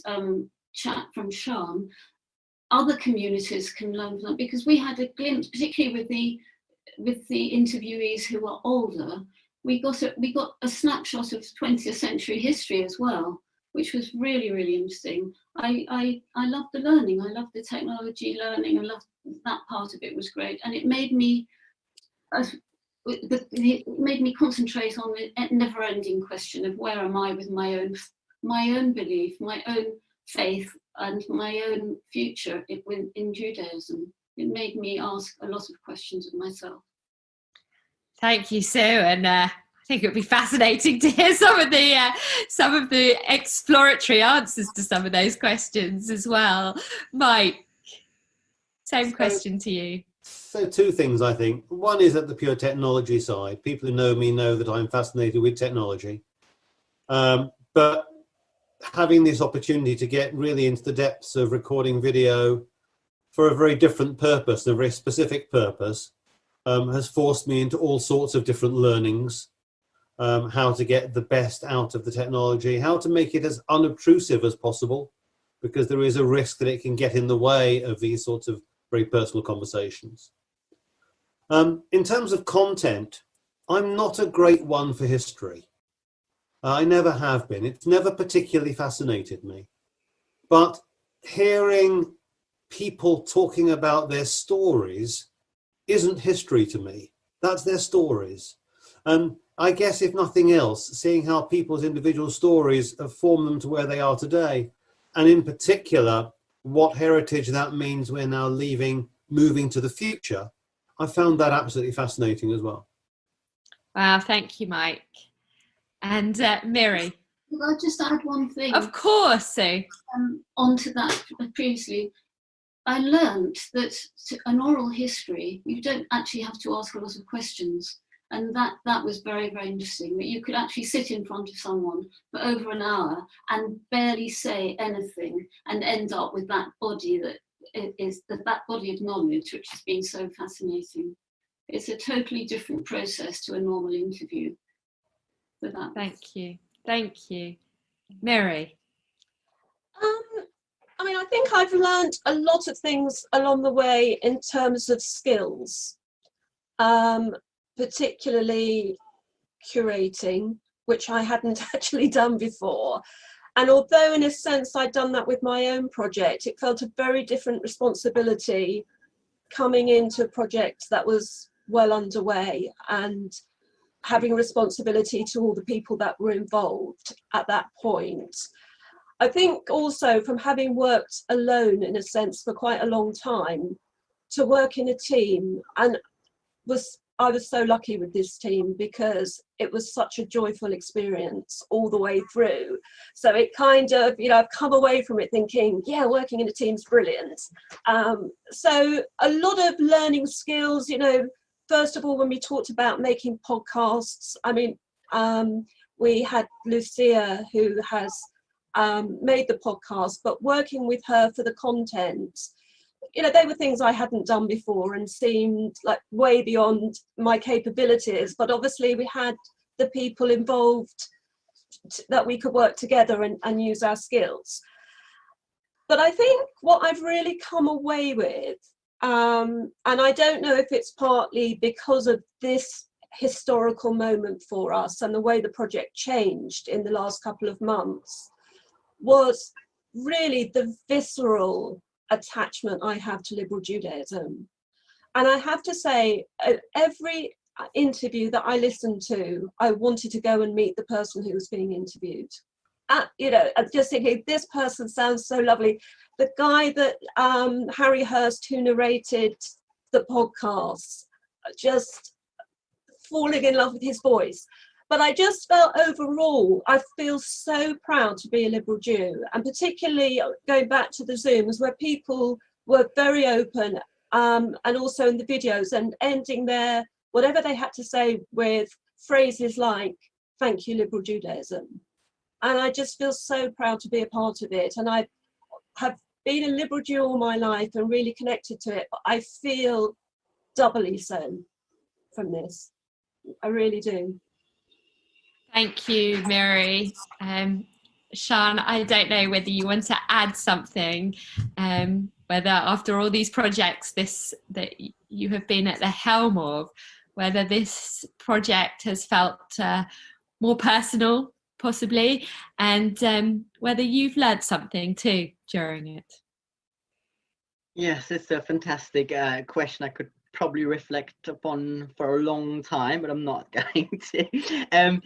chat from Sean, other communities can learn from that, because we had a glimpse, particularly with the interviewees who are older. We got a snapshot of 20th century history as well, which was really, really interesting. I loved the learning. I loved the technology learning. I loved that part of it. Was great, and it made me concentrate on the never-ending question of where am I with my own belief, my own faith, and my own future in Judaism. It made me ask a lot of questions of myself. Thank you, Sue, and I think it would be fascinating to hear some of the exploratory answers to some of those questions as well. Mike, same question to you. So two things, I think. One is at the pure technology side. People who know me know that I'm fascinated with technology. But having this opportunity to get really into the depths of recording video for a very different purpose, a very specific purpose, has forced me into all sorts of different learnings, how to get the best out of the technology, how to make it as unobtrusive as possible, because there is a risk that it can get in the way of these sorts of very personal conversations. In terms of content, I'm not a great one for history. I never have been. It's never particularly fascinated me. But hearing people talking about their stories isn't history to me. That's their stories. I guess if nothing else, seeing how people's individual stories have formed them to where they are today, and in particular, what heritage that means we're now moving to the future, I found that absolutely fascinating as well. Wow, thank you, Mike. And Miri? Could I just add one thing? Of course, Sue. Onto that previously, I learned that an oral history, you don't actually have to ask a lot of questions. And that was very, very interesting, that you could actually sit in front of someone for over an hour and barely say anything and end up with that body that body of knowledge, which has been so fascinating. It's a totally different process to a normal interview for that. Thank you. Mary? I mean, I think I've learned a lot of things along the way in terms of skills, particularly curating, which I hadn't actually done before. And although in a sense I'd done that with my own project, it felt a very different responsibility coming into a project that was well underway and having responsibility to all the people that were involved at that point. I think also from having worked alone in a sense for quite a long time to work in a team, and I was so lucky with this team because it was such a joyful experience all the way through. So it kind of, I've come away from it thinking, yeah, working in a team's brilliant. So a lot of learning skills, first of all, when we talked about making podcasts, I mean, we had Lucia who has made the podcast, but working with her for the content, they were things I hadn't done before and seemed like way beyond my capabilities. But obviously we had the people involved that we could work together and use our skills. But I think what I've really come away with, and I don't know if it's partly because of this historical moment for us and the way the project changed in the last couple of months, was really the visceral attachment I have to liberal Judaism. And I have to say, at every interview that I listened to, I wanted to go and meet the person who was being interviewed. I'm just thinking, this person sounds so lovely. The guy that Harry Hurst, who narrated the podcast, just falling in love with his voice. But I just felt overall, I feel so proud to be a liberal Jew, and particularly going back to the Zooms where people were very open, and also in the videos, and ending their whatever they had to say with phrases like, "Thank you, liberal Judaism." And I just feel so proud to be a part of it. And I have been a liberal Jew all my life and really connected to it, but I feel doubly so from this. I really do. Thank you, Mary. Sean, I don't know whether you want to add something, whether after all these projects that you have been at the helm of, whether this project has felt more personal, possibly, and whether you've learned something too during it. Yes, it's a fantastic question I could probably reflect upon for a long time, but I'm not going to.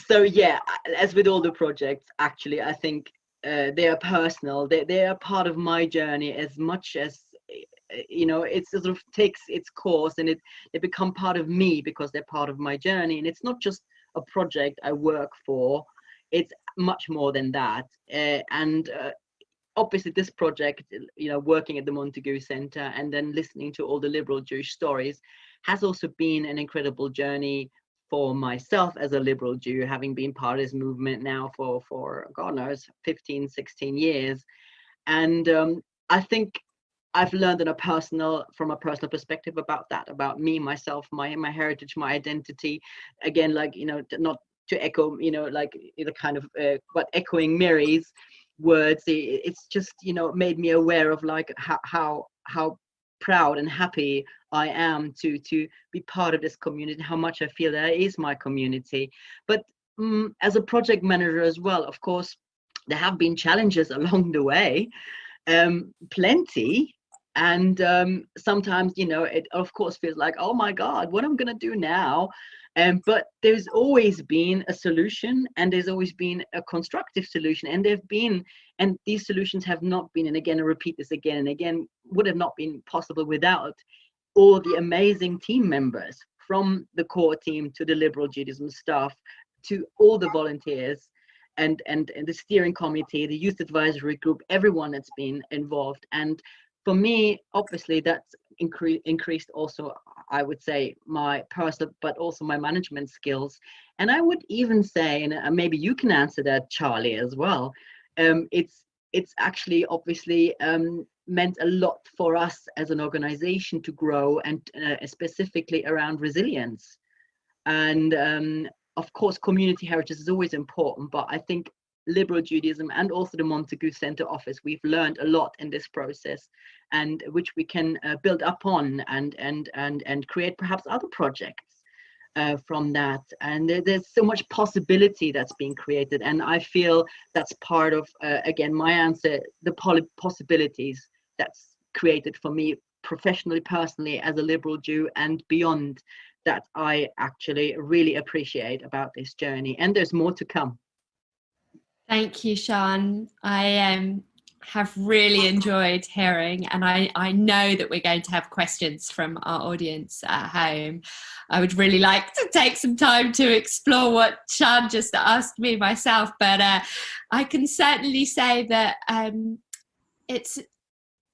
So yeah, as with all the projects, actually, I think they are personal. They are part of my journey as much as, it sort of takes its course, and they become part of me because they're part of my journey. And it's not just a project I work for, it's much more than that. Obviously this project, working at the Montague Center and then listening to all the liberal Jewish stories has also been an incredible journey for myself as a liberal Jew, having been part of this movement now for God knows 15, 16 years. And I think I've learned from a personal perspective about that, about me, myself, my heritage, my identity. Again, not to echo, but echoing Mary's words, it's just, made me aware of how proud and happy I am to be part of this community, how much I feel that is my community. But as a project manager as well, of course, there have been challenges along the way, plenty. And sometimes, it of course feels like, oh my God, what am I going to do now? But there's always been a solution, and there's always been a constructive solution, and these solutions have not been, and again I repeat this again and again, would have not been possible without all the amazing team members, from the core team to the Liberal Judaism staff to all the volunteers and the steering committee, the youth advisory group, everyone that's been involved. And for me, obviously, that's increased also, I would say, my personal, but also my management skills. And I would even say, and maybe you can answer that, Charlie, as well, it's actually obviously meant a lot for us as an organization to grow, and specifically around resilience. And of course, community heritage is always important, but I think Liberal Judaism and also the Montagu Center office, we've learned a lot in this process, and which we can build upon and create perhaps other projects from that. And there's so much possibility that's being created, and I feel that's part of again my answer, the possibilities that's created for me professionally, personally, as a Liberal Jew and beyond, that I actually really appreciate about this journey. And there's more to come. Thank you, Sean. I have really enjoyed hearing, and I know that we're going to have questions from our audience at home. I would really like to take some time to explore what Sean just asked me myself, but I can certainly say that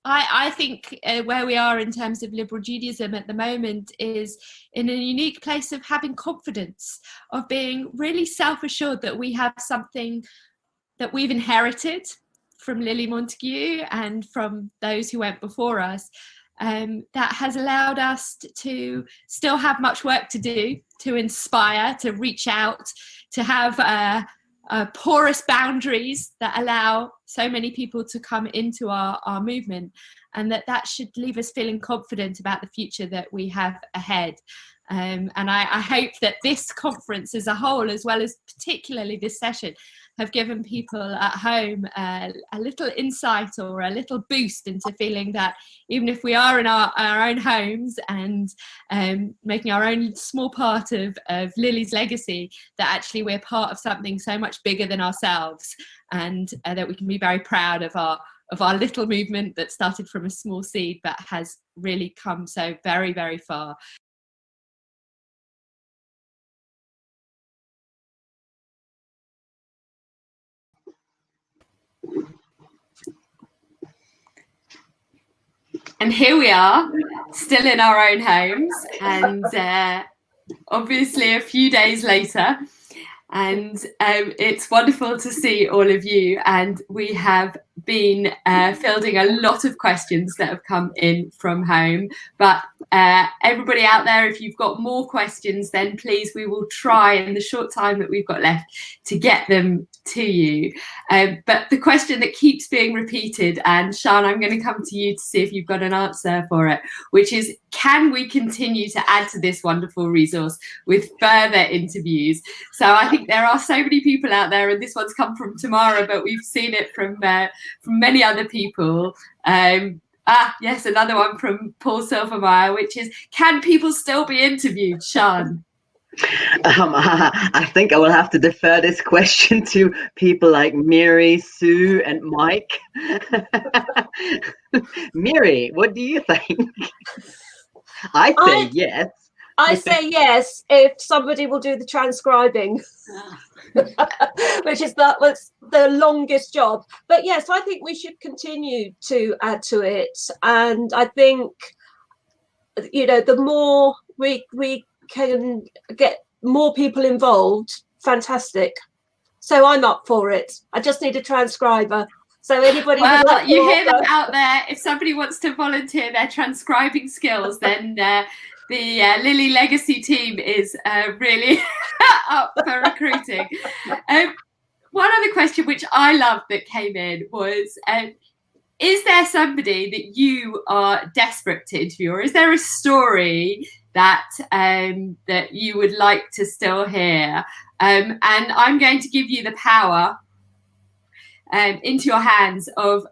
I think where we are in terms of Liberal Judaism at the moment is in a unique place of having confidence, of being really self-assured that we have something that we've inherited from Lily Montagu and from those who went before us, that has allowed us to still have much work to do, to inspire, to reach out, to have porous boundaries that allow so many people to come into our movement, and that should leave us feeling confident about the future that we have ahead. And I hope that this conference as a whole, as well as particularly this session, have given people at home a little insight or a little boost into feeling that even if we are in our own homes and making our own small part of Lily's legacy, that actually we're part of something so much bigger than ourselves, and that we can be very proud of our little movement that started from a small seed but has really come so very, very far. And here we are, still in our own homes, and obviously a few days later, and it's wonderful to see all of you. And we have been fielding a lot of questions that have come in from home, but everybody out there, if you've got more questions, then please, we will try in the short time that we've got left to get them to you. But the question that keeps being repeated, and Sean, I'm going to come to you to see if you've got an answer for it, which is, can we continue to add to this wonderful resource with further interviews? So I think there are so many people out there, and this one's come from Tamara, but we've seen it from many other people. Yes, another one from Paul Silvermeyer, which is, can people still be interviewed, Sean? I think I will have to defer this question to people like Miri, Sue, and Mike. Miri, what do you think? I say yes. I say yes if somebody will do the transcribing, which is was the longest job. But yes, I think we should continue to add to it, and I think, you know, the more we can get more people involved, fantastic. So I'm up for it. I just need a transcriber. So anybody, well, you hear that out there. If somebody wants to volunteer their transcribing skills, then the Lily Legacy team is really up for recruiting. One other question which I loved that came in was, is there somebody that you are desperate to interview, or is there a story that that you would like to still hear? And I'm going to give you the power into your hands of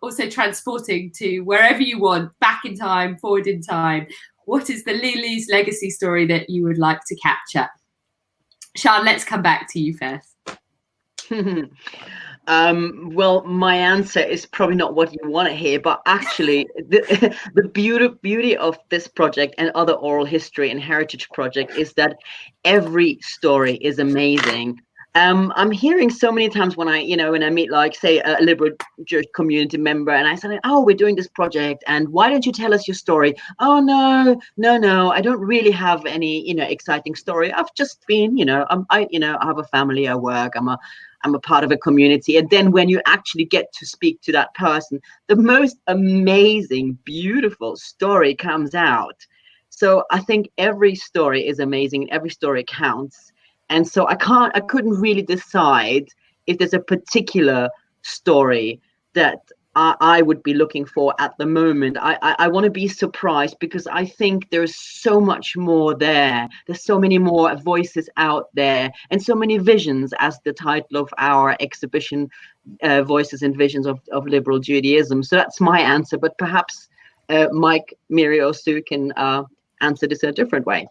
also transporting to wherever you want, back in time, forward in time. what is the Lily's legacy story that you would like to capture? Sean, let's come back to you first. Well, my answer is probably not what you want to hear, but actually the beauty of this project and other oral history and heritage project is that every story is amazing. I'm hearing so many times when I meet, like, say, a liberal Jewish community member, and I say, oh, we're doing this project, and why don't you tell us your story? Oh, no, I don't really have any, exciting story. I've just been, I have a family, I work, I'm a part of a community. And then when you actually get to speak to that person, the most amazing, beautiful story comes out. So I think every story is amazing, and every story counts. And so I couldn't really decide if there's a particular story that I would be looking for at the moment. I want to be surprised, because I think there's so much more there. There's so many more voices out there, and so many visions, as the title of our exhibition, Voices and Visions of Liberal Judaism. So that's my answer, but perhaps Mike, Miri, or Sue can answer this in a different way.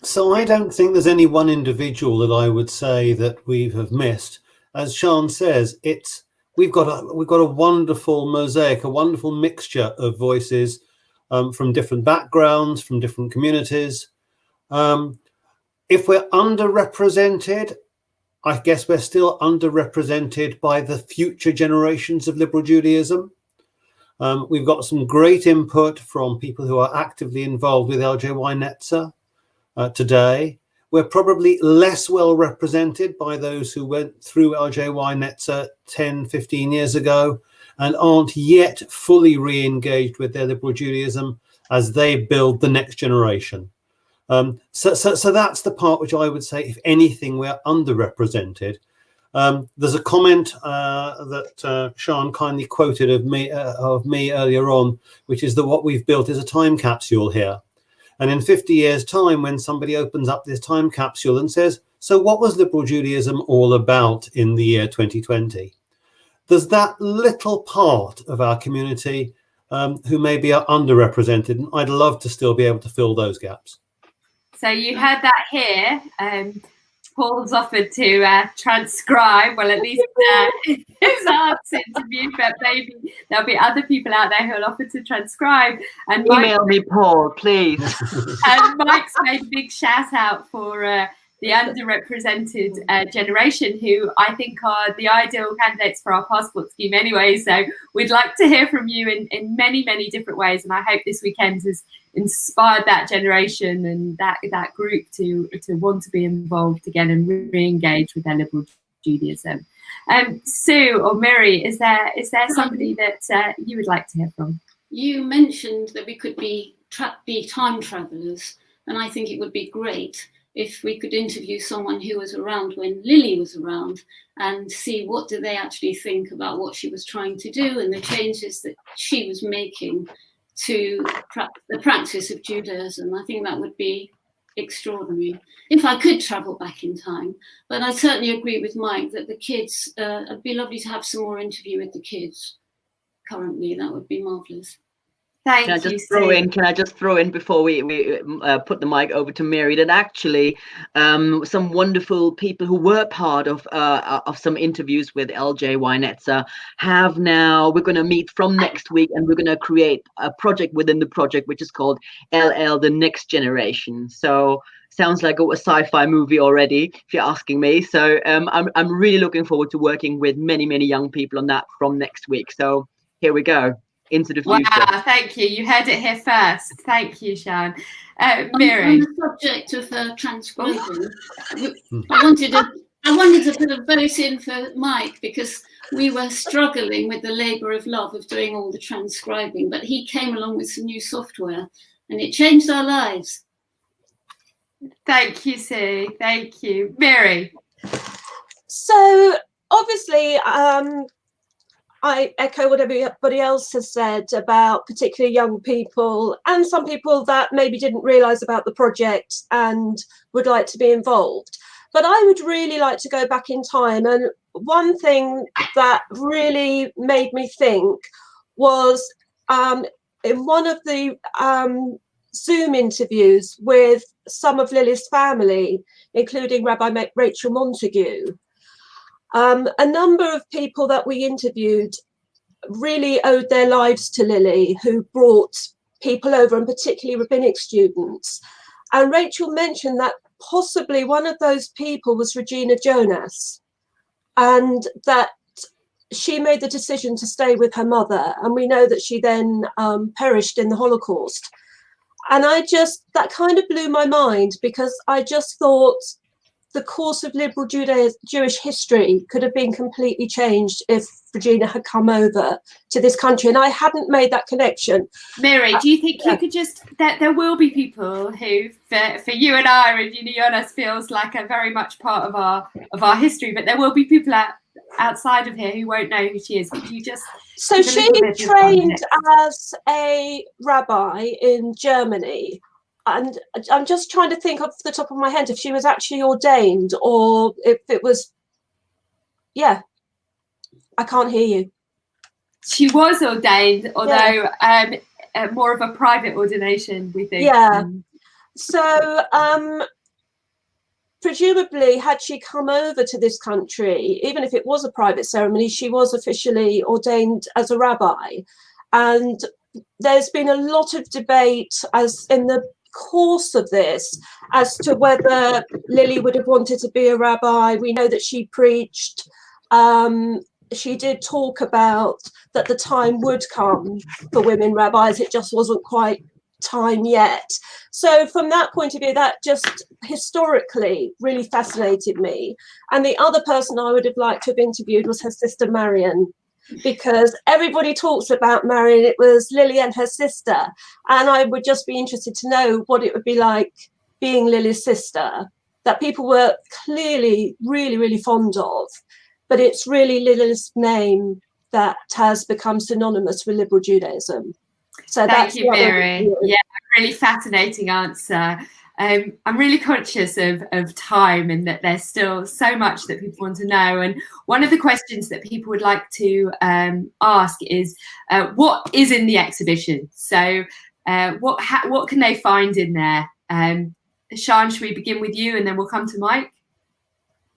So I don't think there's any one individual that I would say that we have missed. As Sean says, we've got a wonderful mosaic, a wonderful mixture of voices from different backgrounds, from different communities. If we're underrepresented, I guess we're still underrepresented by the future generations of liberal Judaism. We've got some great input from people who are actively involved with LJY Netzer. Today, we're probably less well represented by those who went through LJY Netzer 10, 15 years ago and aren't yet fully re-engaged with their liberal Judaism as they build the next generation. So that's the part which I would say, if anything, we're underrepresented. There's a comment that Sean kindly quoted of me earlier on, which is that what we've built is a time capsule here. And in 50 years' time, when somebody opens up this time capsule and says, so what was liberal Judaism all about in the year 2020? There's that little part of our community who maybe are underrepresented, and I'd love to still be able to fill those gaps. So you heard that here. Paul's offered to transcribe, well, at least his arts interview, but maybe there'll be other people out there who'll offer to transcribe. And email me, Paul, please. And Mike's made a big shout out for the underrepresented generation, who I think are the ideal candidates for our passport scheme anyway. So we'd like to hear from you in many, many different ways. And I hope this weekend has inspired that generation and that group to want to be involved again and re-engage with their liberal Judaism. Sue or Miri, is there somebody that you would like to hear from? You mentioned that we could be time travelers, and I think it would be great if we could interview someone who was around when Lily was around and see what do they actually think about what she was trying to do and the changes that she was making to the practice of Judaism. I think that would be extraordinary if I could travel back in time. But I certainly agree with Mike that the kids, it'd be lovely to have some more interview with the kids currently. That would be marvellous. Can I just throw in before we put the mic over to Mary that actually some wonderful people who were part of some interviews with LJY Netzer have now, we're going to meet from next week, and we're going to create a project within the project which is called LL The Next Generation. So sounds like a sci-fi movie already, if you're asking me. So I'm really looking forward to working with many young people on that from next week. So here we go. Into the future. Wow, thank you. You heard it here first. Thank you, Sean. Miri. On the subject of transcribing, I wanted to put a vote in for Mike because we were struggling with the labour of love of doing all the transcribing, but he came along with some new software and it changed our lives. Thank you, Sue. Thank you. Miri. So obviously, I echo what everybody else has said about particularly young people and some people that maybe didn't realise about the project and would like to be involved. But I would really like to go back in time. And one thing that really made me think was in one of the Zoom interviews with some of Lily's family, including Rabbi Rachel Montague, a number of people that we interviewed really owed their lives to Lily, who brought people over, and particularly rabbinic students. And Rachel mentioned that possibly one of those people was Regina Jonas, and that she made the decision to stay with her mother. And we know that she then perished in the Holocaust. And that kind of blew my mind, because I just thought the course of liberal Jewish history could have been completely changed if Regina had come over to this country, and I hadn't made that connection. Mary, do you think you could just, that there will be people who, for you and I, Regina Jonas feels like a very much part of our history, but there will be people outside of here who won't know who she is. Could you just... So she trained as a rabbi in Germany. And I'm just trying to think off the top of my head if she was actually ordained, or if it was, I can't hear you. She was ordained, although more of a private ordination, we think. Yeah. So presumably, had she come over to this country, even if it was a private ceremony, she was officially ordained as a rabbi. And there's been a lot of debate as in the course of this as to whether Lily would have wanted to be a rabbi. We know that she preached. She did talk about that the time would come for women rabbis. It just wasn't quite time yet. So from that point of view, that just historically really fascinated me. And the other person I would have liked to have interviewed was her sister Marion, because everybody talks about Marion. It was Lily and her sister, and I would just be interested to know what it would be like being Lily's sister, that people were clearly really, really fond of, but it's really Lily's name that has become synonymous with liberal Judaism. So thank you, Mary. Yeah, really fascinating answer. I'm really conscious of time, and that there's still so much that people want to know. And one of the questions that people would like to ask is, what is in the exhibition? So what can they find in there? Sean, should we begin with you, and then we'll come to Mike?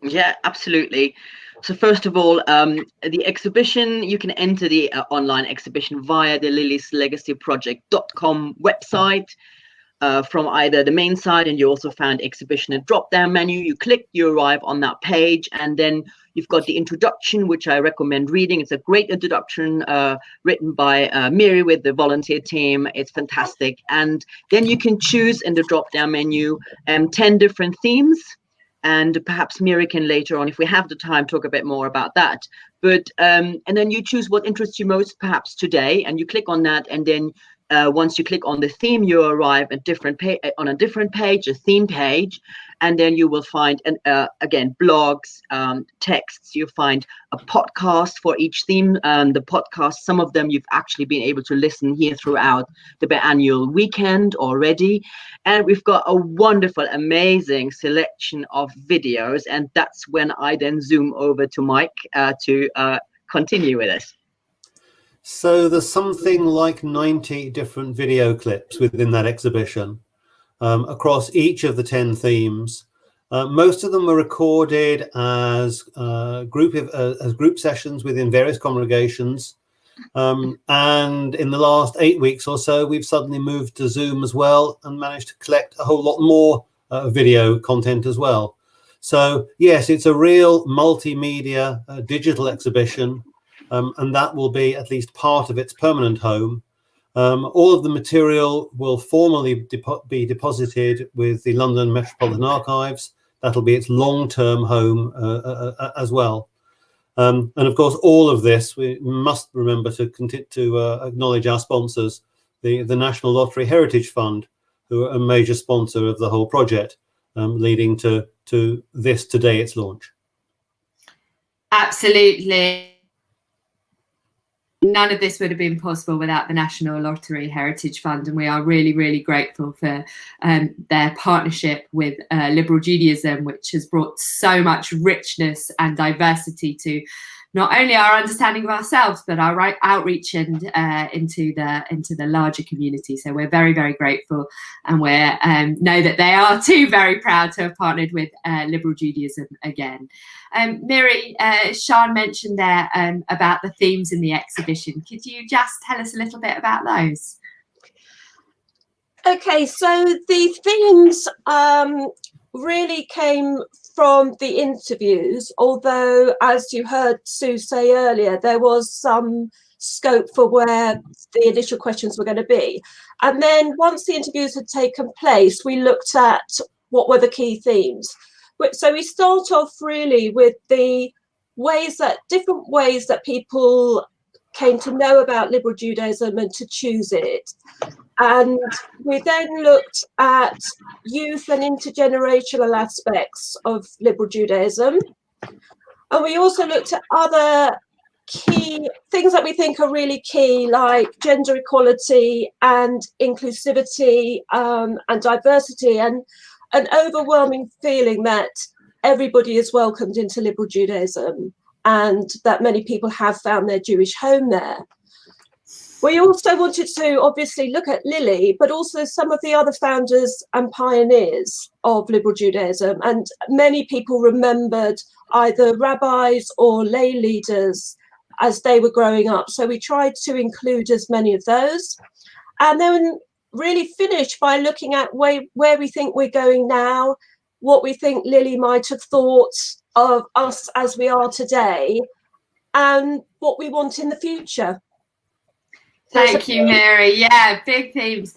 Yeah, absolutely. So first of all, the exhibition, you can enter the online exhibition via the lilieslegacyproject.com website. From either the main site, and you also found exhibition and drop down menu. You click, you arrive on that page, and then you've got the introduction, which I recommend reading. It's a great introduction written by Miri with the volunteer team. It's fantastic. And then you can choose in the drop down menu 10 different themes, and perhaps Miri can later on, if we have the time, talk a bit more about that. But and then you choose what interests you most perhaps today, and you click on that, and then once you click on the theme, you arrive at on a different page, a theme page, and then you will find, again, blogs, texts. You find a podcast for each theme. The podcast, some of them you've actually been able to listen here throughout the biannual weekend already. And we've got a wonderful, amazing selection of videos. And that's when I then zoom over to Mike to continue with us. So there's something like 90 different video clips within that exhibition across each of the 10 themes. Most of them were recorded as group sessions within various congregations. And in the last 8 weeks or so, we've suddenly moved to Zoom as well and managed to collect a whole lot more video content as well. So yes, it's a real multimedia digital exhibition. And that will be at least part of its permanent home. All of the material will formally be deposited with the London Metropolitan Archives. That'll be its long-term home as well. And of course, all of this, we must remember to acknowledge our sponsors, the National Lottery Heritage Fund, who are a major sponsor of the whole project, leading to this today, its launch. Absolutely. None of this would have been possible without the National Lottery Heritage Fund, and we are really, really grateful for their partnership with Liberal Judaism, which has brought so much richness and diversity to not only our understanding of ourselves, but our outreach and into the larger community. So we're very, very grateful, and we know that they are too very proud to have partnered with Liberal Judaism again. Miri, Sean mentioned there about the themes in the exhibition. Could you just tell us a little bit about those? Okay, so the themes really came from the interviews, although, as you heard Sue say earlier, there was some scope for where the initial questions were going to be. And then once the interviews had taken place, we looked at what were the key themes. So we start off really with the different ways that people came to know about liberal Judaism and to choose it. And we then looked at youth and intergenerational aspects of liberal Judaism. And we also looked at other key things that we think are really key, like gender equality and inclusivity and diversity, and an overwhelming feeling that everybody is welcomed into liberal Judaism and that many people have found their Jewish home there. We also wanted to obviously look at Lily, but also some of the other founders and pioneers of liberal Judaism. And many people remembered either rabbis or lay leaders as they were growing up. So we tried to include as many of those. And then really finish by looking at where we think we're going now, what we think Lily might have thought of us as we are today, and what we want in the future. Thank you, Miri. Yeah, big themes.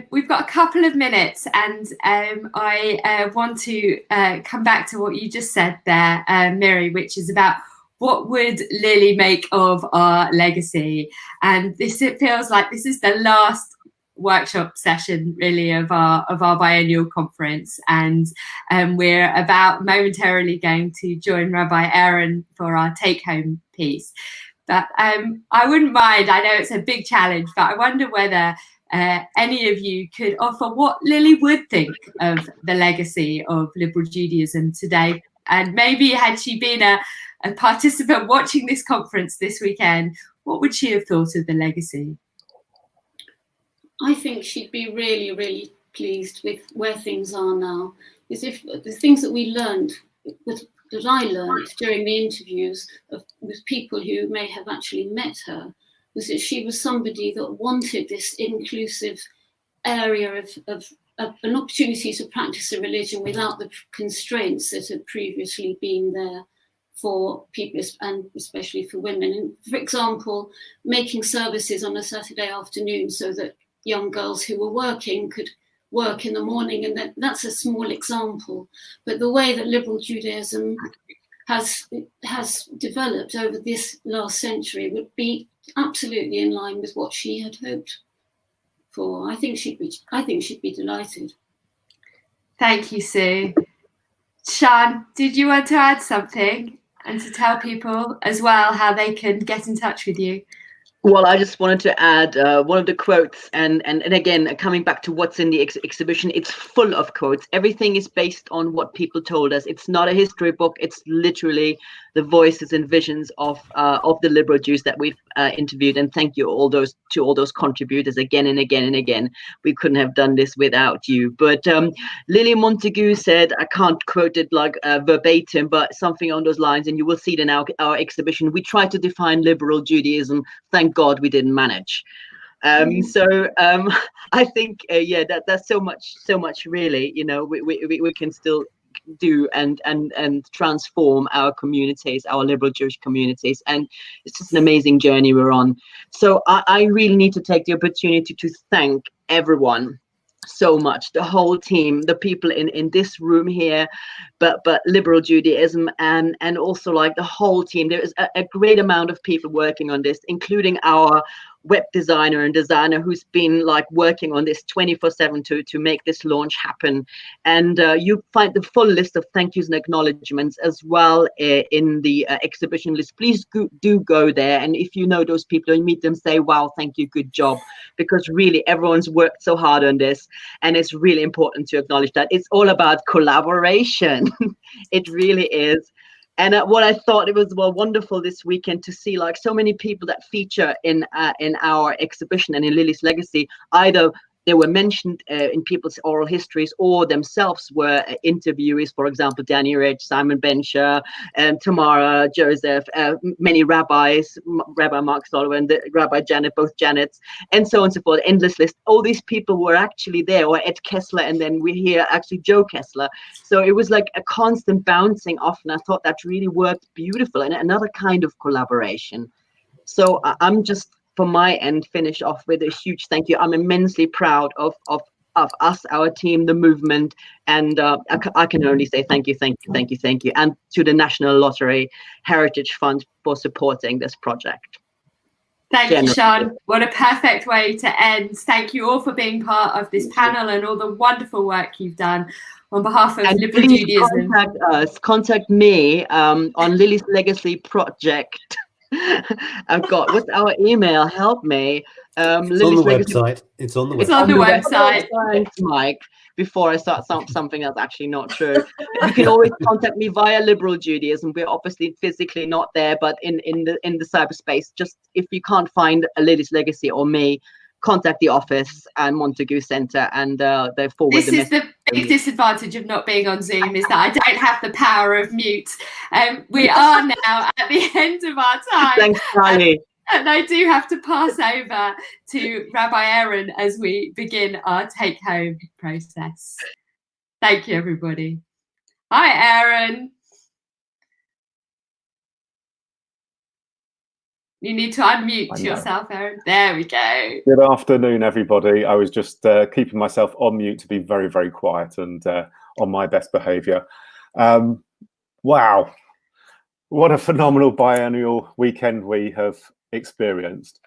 We've got a couple of minutes, and I want to come back to what you just said there, Miri, which is about what would Lily make of our legacy. And it feels like this is the last workshop session really of our biennial conference, and we're about momentarily going to join Rabbi Aaron for our take-home piece. But I wouldn't mind, I know it's a big challenge, but I wonder whether any of you could offer what Lily would think of the legacy of liberal Judaism today. And maybe had she been a participant watching this conference this weekend, what would she have thought of the legacy? I think she'd be really, really pleased with where things are now. Because if the things that we learned, that I learned during the interviews with people who may have actually met her, was that she was somebody that wanted this inclusive area of an opportunity to practice a religion without the constraints that had previously been there for people, and especially for women. And for example, making services on a Saturday afternoon so that young girls who were working could work in the morning, and that's a small example. But the way that liberal Judaism has developed over this last century would be absolutely in line with what she had hoped for. I think she'd be delighted. Thank you, Sue. Sean, did you want to add something and to tell people as well how they can get in touch with you? Well, I just wanted to add one of the quotes, and again, coming back to what's in the exhibition, it's full of quotes. Everything is based on what people told us. It's not a history book. It's literally the voices and visions of the liberal Jews that we've interviewed. And thank you to all those contributors again and again and again. We couldn't have done this without you. But Lily Montague said, I can't quote it like verbatim, but something on those lines, and you will see it in our exhibition. We tried to define liberal Judaism. Thank God we didn't manage. So I think that's so much really, you know, we can still do and transform our communities, our liberal Jewish communities, and it's just an amazing journey we're on. So I really need to take the opportunity to thank everyone so much, the whole team, the people in this room here, but liberal Judaism, and also like the whole team. There is a great amount of people working on this, including our web designer and designer who's been like working on this 24/7 to make this launch happen. And you find the full list of thank yous and acknowledgements as well in the exhibition list. Please do go there, and if you know those people and meet them, say wow, thank you, good job, because really everyone's worked so hard on this, and it's really important to acknowledge that it's all about collaboration. It really is. And what I thought it was wonderful this weekend to see like so many people that feature in our exhibition and in Lily's Legacy, either they were mentioned in people's oral histories or themselves were interviewees. For example, Danny Rich, Simon Bencher, Tamara, Joseph, many rabbis, Rabbi Mark Sullivan, Rabbi Janet, both Janets, and so on and so forth, endless list. All these people were actually there, or Ed Kessler, and then we hear actually Joe Kessler. So it was like a constant bouncing off, and I thought that really worked beautiful, and another kind of collaboration. So I'm just, from my end, finish off with a huge thank you. I'm immensely proud of us, our team, the movement, and I can only say thank you, and to the National Lottery Heritage Fund for supporting this project. Thank you, Sean. What a perfect way to end. Thank you all for being part of this panel and all the wonderful work you've done on behalf of Liberal Judaism. Contact me on Lily's Legacy Project. I've got, what's our email? Help me. It's on the website. It's on the website. It's on the website. Thanks, Mike. Before I start something that's actually not true, you can always contact me via Liberal Judaism. We're obviously physically not there, but in the cyberspace. Just if you can't find a Lily's Legacy or me, contact the office and Montague Centre, and they forward. This is the big disadvantage of not being on Zoom, is that I don't have the power of mute. We are now at the end of our time. Thanks, Charlie. And I do have to pass over to Rabbi Aaron as we begin our take-home process. Thank you, everybody. Hi, Aaron. You need to unmute yourself, Aaron. There we go. Good afternoon, everybody. I was just keeping myself on mute to be very, very quiet and on my best behaviour. Wow. What a phenomenal biennial weekend we have experienced.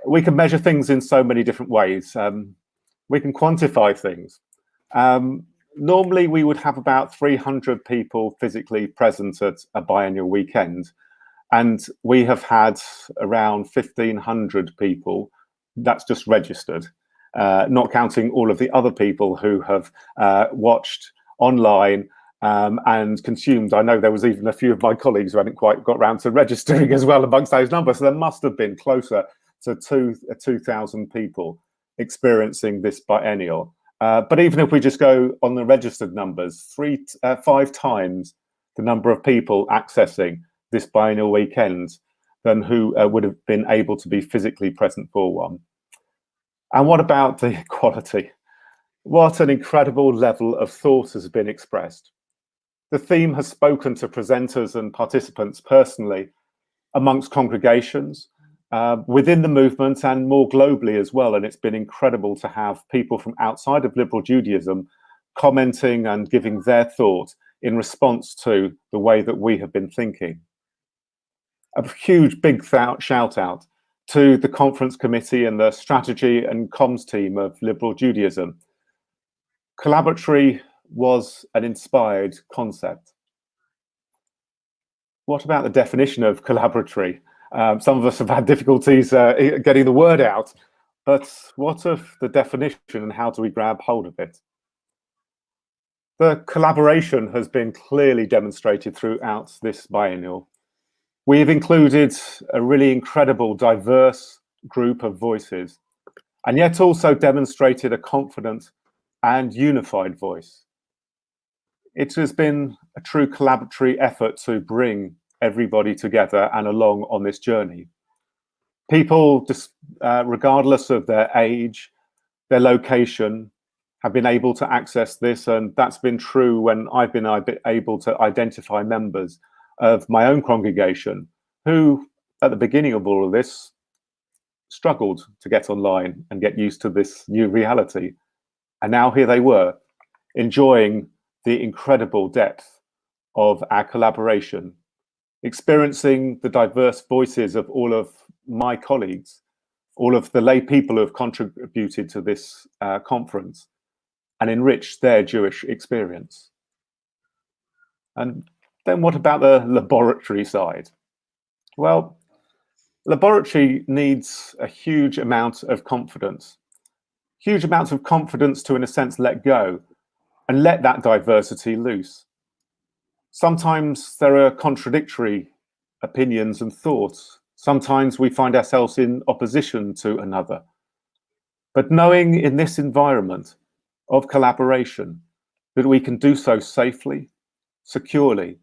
We can measure things in so many different ways. We can quantify things. Normally, we would have about 300 people physically present at a biennial weekend. And we have had around 1,500 people, that's just registered, not counting all of the other people who have watched online and consumed. I know there was even a few of my colleagues who hadn't quite got around to registering as well amongst those numbers. So there must have been closer to 2,000 people experiencing this biennial. But even if we just go on the registered numbers, 5 times the number of people accessing this biennial weekend than who would have been able to be physically present for one. And what about the quality? What an incredible level of thought has been expressed. The theme has spoken to presenters and participants personally, amongst congregations, within the movement and more globally as well. And it's been incredible to have people from outside of liberal Judaism commenting and giving their thought in response to the way that we have been thinking. A huge big shout out to the conference committee and the strategy and comms team of Liberal Judaism. Collaboratory was an inspired concept. What about the definition of collaboratory? Some of us have had difficulties getting the word out, but what of the definition and how do we grab hold of it? The collaboration has been clearly demonstrated throughout this biennial. We've included a really incredible, diverse group of voices, and yet also demonstrated a confident and unified voice. It has been a true collaboratory effort to bring everybody together and along on this journey. People, regardless of their age, their location, have been able to access this, and that's been true when I've been able to identify members of my own congregation who, at the beginning of all of this, struggled to get online and get used to this new reality. And now here they were, enjoying the incredible depth of our collaboration, experiencing the diverse voices of all of my colleagues, all of the lay people who have contributed to this conference and enriched their Jewish experience. And then what about the laboratory side? Well, laboratory needs a huge amount of confidence. Huge amounts of confidence to, in a sense, let go and let that diversity loose. Sometimes there are contradictory opinions and thoughts. Sometimes we find ourselves in opposition to another. But knowing in this environment of collaboration that we can do so safely, securely,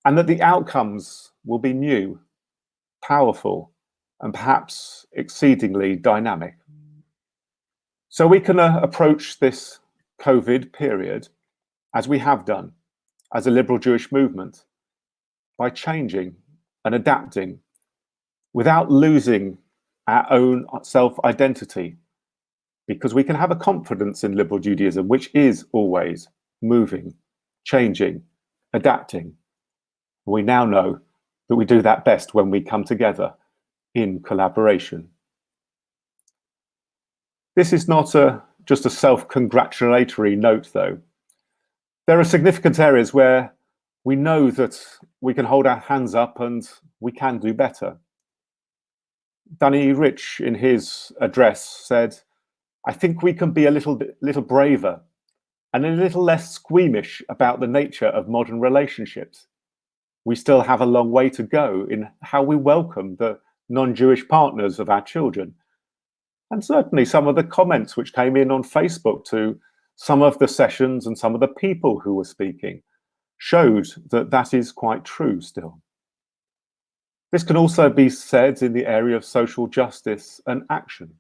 and that the outcomes will be new, powerful, and perhaps exceedingly dynamic. So we can approach this COVID period as we have done as a liberal Jewish movement by changing and adapting without losing our own self-identity, because we can have a confidence in liberal Judaism, which is always moving, changing, adapting. We now know that we do that best when we come together in collaboration. This is not just a self-congratulatory note, though. There are significant areas where we know that we can hold our hands up and we can do better. Danny Rich, in his address, said, "I think we can be a little braver and a little less squeamish about the nature of modern relationships. We still have a long way to go in how we welcome the non-Jewish partners of our children." And certainly some of the comments which came in on Facebook to some of the sessions and some of the people who were speaking showed that that is quite true still. This can also be said in the area of social justice and action.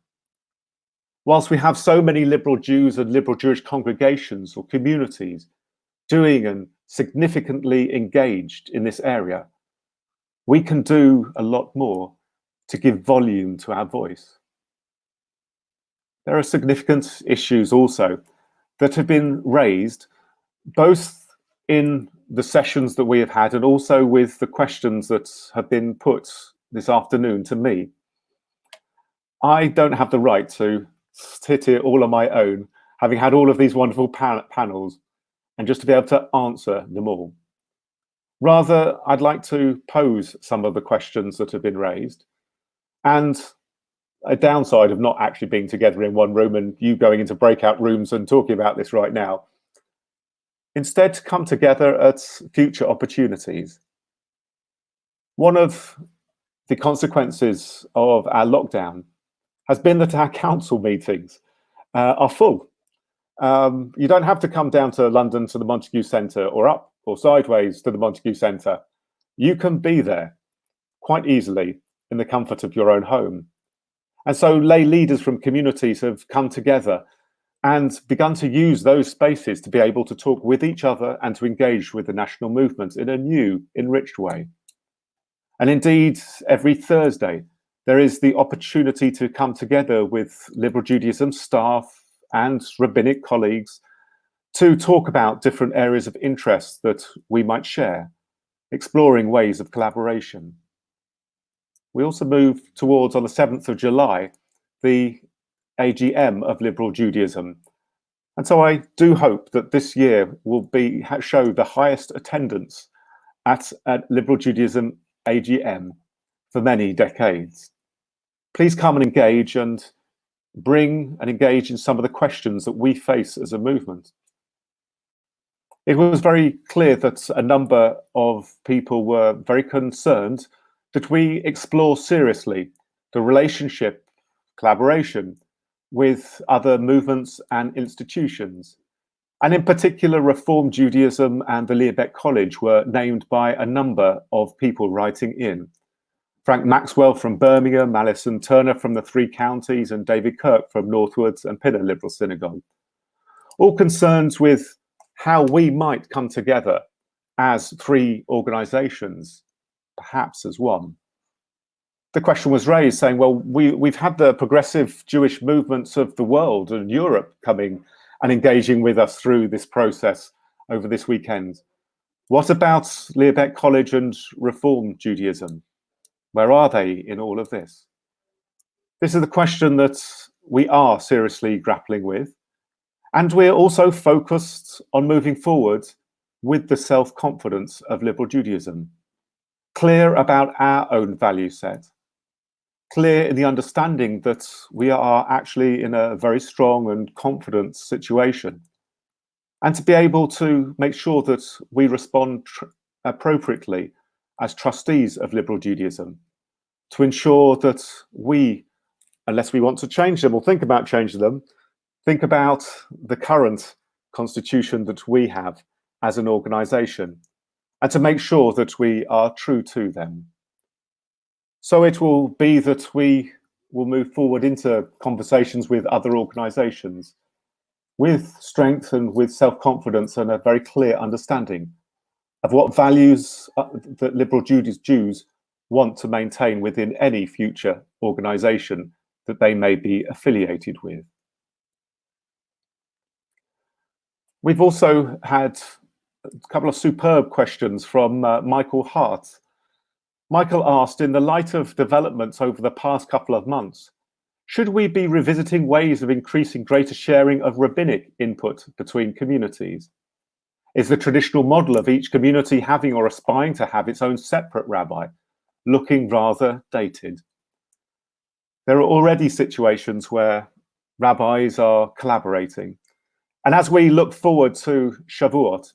Whilst we have so many liberal Jews and liberal Jewish congregations or communities doing and significantly engaged in this area, we can do a lot more to give volume to our voice. There are significant issues also that have been raised, both in the sessions that we have had and also with the questions that have been put this afternoon to me. I don't have the right to sit here all on my own, having had all of these wonderful panels, and just to be able to answer them all. Rather, I'd like to pose some of the questions that have been raised, and a downside of not actually being together in one room and you going into breakout rooms and talking about this right now. Instead, to come together at future opportunities. One of the consequences of our lockdown has been that our council meetings are full. You don't have to come down to London to the Montague Centre or up or sideways to the Montague Centre. You can be there quite easily in the comfort of your own home. And so lay leaders from communities have come together and begun to use those spaces to be able to talk with each other and to engage with the national movement in a new, enriched way. And indeed, every Thursday, there is the opportunity to come together with liberal Judaism staff and rabbinic colleagues to talk about different areas of interest that we might share, exploring ways of collaboration. We also move towards, on the 7th of July, the AGM of Liberal Judaism. And so I do hope that this year will show the highest attendance at Liberal Judaism AGM for many decades. Please come and engage and bring and engage in some of the questions that we face as a movement. It was very clear that a number of people were very concerned that we explore seriously the relationship, collaboration with other movements and institutions. And in particular, Reform Judaism and the Liabeck College were named by a number of people writing in. Frank Maxwell from Birmingham, Alison Turner from the Three Counties, and David Kirk from Northwoods and Pinner Liberal Synagogue. All concerned with how we might come together as three organisations, perhaps as one. The question was raised saying, well, we've had the progressive Jewish movements of the world and Europe coming and engaging with us through this process over this weekend. What about Liabeck College and Reform Judaism? Where are they in all of this? This is the question that we are seriously grappling with. And we're also focused on moving forward with the self-confidence of liberal Judaism, clear about our own value set, clear in the understanding that we are actually in a very strong and confident situation, and to be able to make sure that we respond appropriately as trustees of liberal Judaism, to ensure that we, unless we want to change them or think about changing them, think about the current constitution that we have as an organisation, and to make sure that we are true to them. So it will be that we will move forward into conversations with other organisations with strength and with self-confidence and a very clear understanding of what values that liberal Jews want to maintain within any future organisation that they may be affiliated with. We've also had a couple of superb questions from Michael Hart. Michael asked, in the light of developments over the past couple of months, should we be revisiting ways of increasing greater sharing of rabbinic input between communities? Is the traditional model of each community having or aspiring to have its own separate rabbi looking rather dated? There are already situations where rabbis are collaborating. And as we look forward to Shavuot,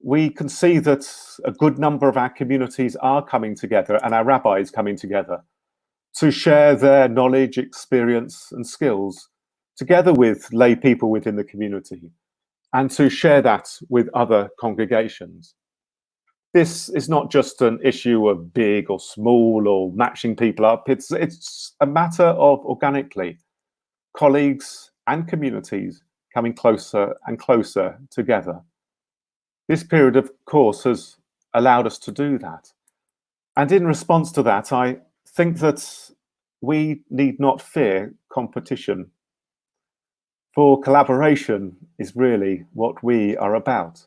we can see that a good number of our communities are coming together and our rabbis coming together to share their knowledge, experience and skills together with lay people within the community and to share that with other congregations. This is not just an issue of big or small or matching people up. It's a matter of organically colleagues and communities coming closer and closer together. This period, of course, has allowed us to do that. And in response to that, I think that we need not fear competition, for collaboration is really what we are about.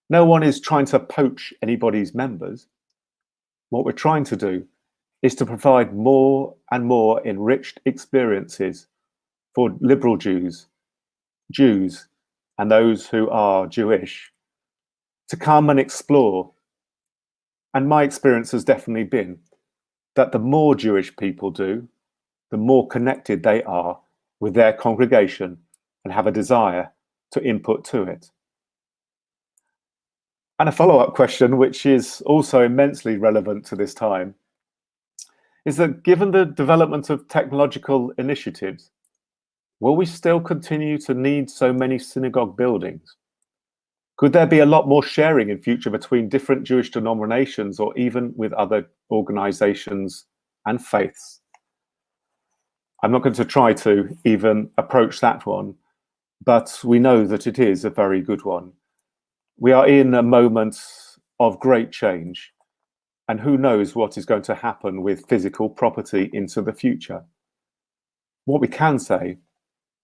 No one is trying to poach anybody's members. What we're trying to do is to provide more and more enriched experiences for liberal Jews, and those who are Jewish to come and explore. And my experience has definitely been that the more Jewish people do, the more connected they are with their congregation and have a desire to input to it. And a follow-up question, which is also immensely relevant to this time, is that given the development of technological initiatives, will we still continue to need so many synagogue buildings? Could there be a lot more sharing in future between different Jewish denominations or even with other organizations and faiths? I'm not going to try to even approach that one, but we know that it is a very good one. We are in a moment of great change, and who knows what is going to happen with physical property into the future. What we can say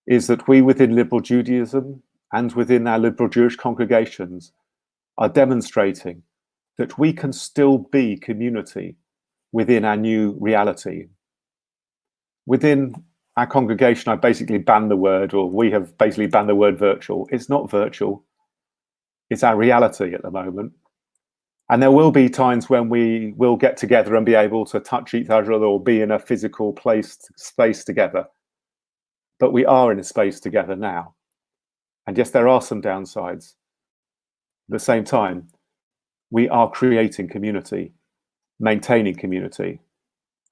is that we within liberal Judaism and within our liberal Jewish congregations are demonstrating that we can still be community within our new reality. Within our congregation, I basically banned the word, or we have basically banned the word virtual. It's not virtual. It's our reality at the moment. And there will be times when we will get together and be able to touch each other or be in a physical space together. But we are in a space together now. And yes, there are some downsides. At the same time, we are creating community, maintaining community,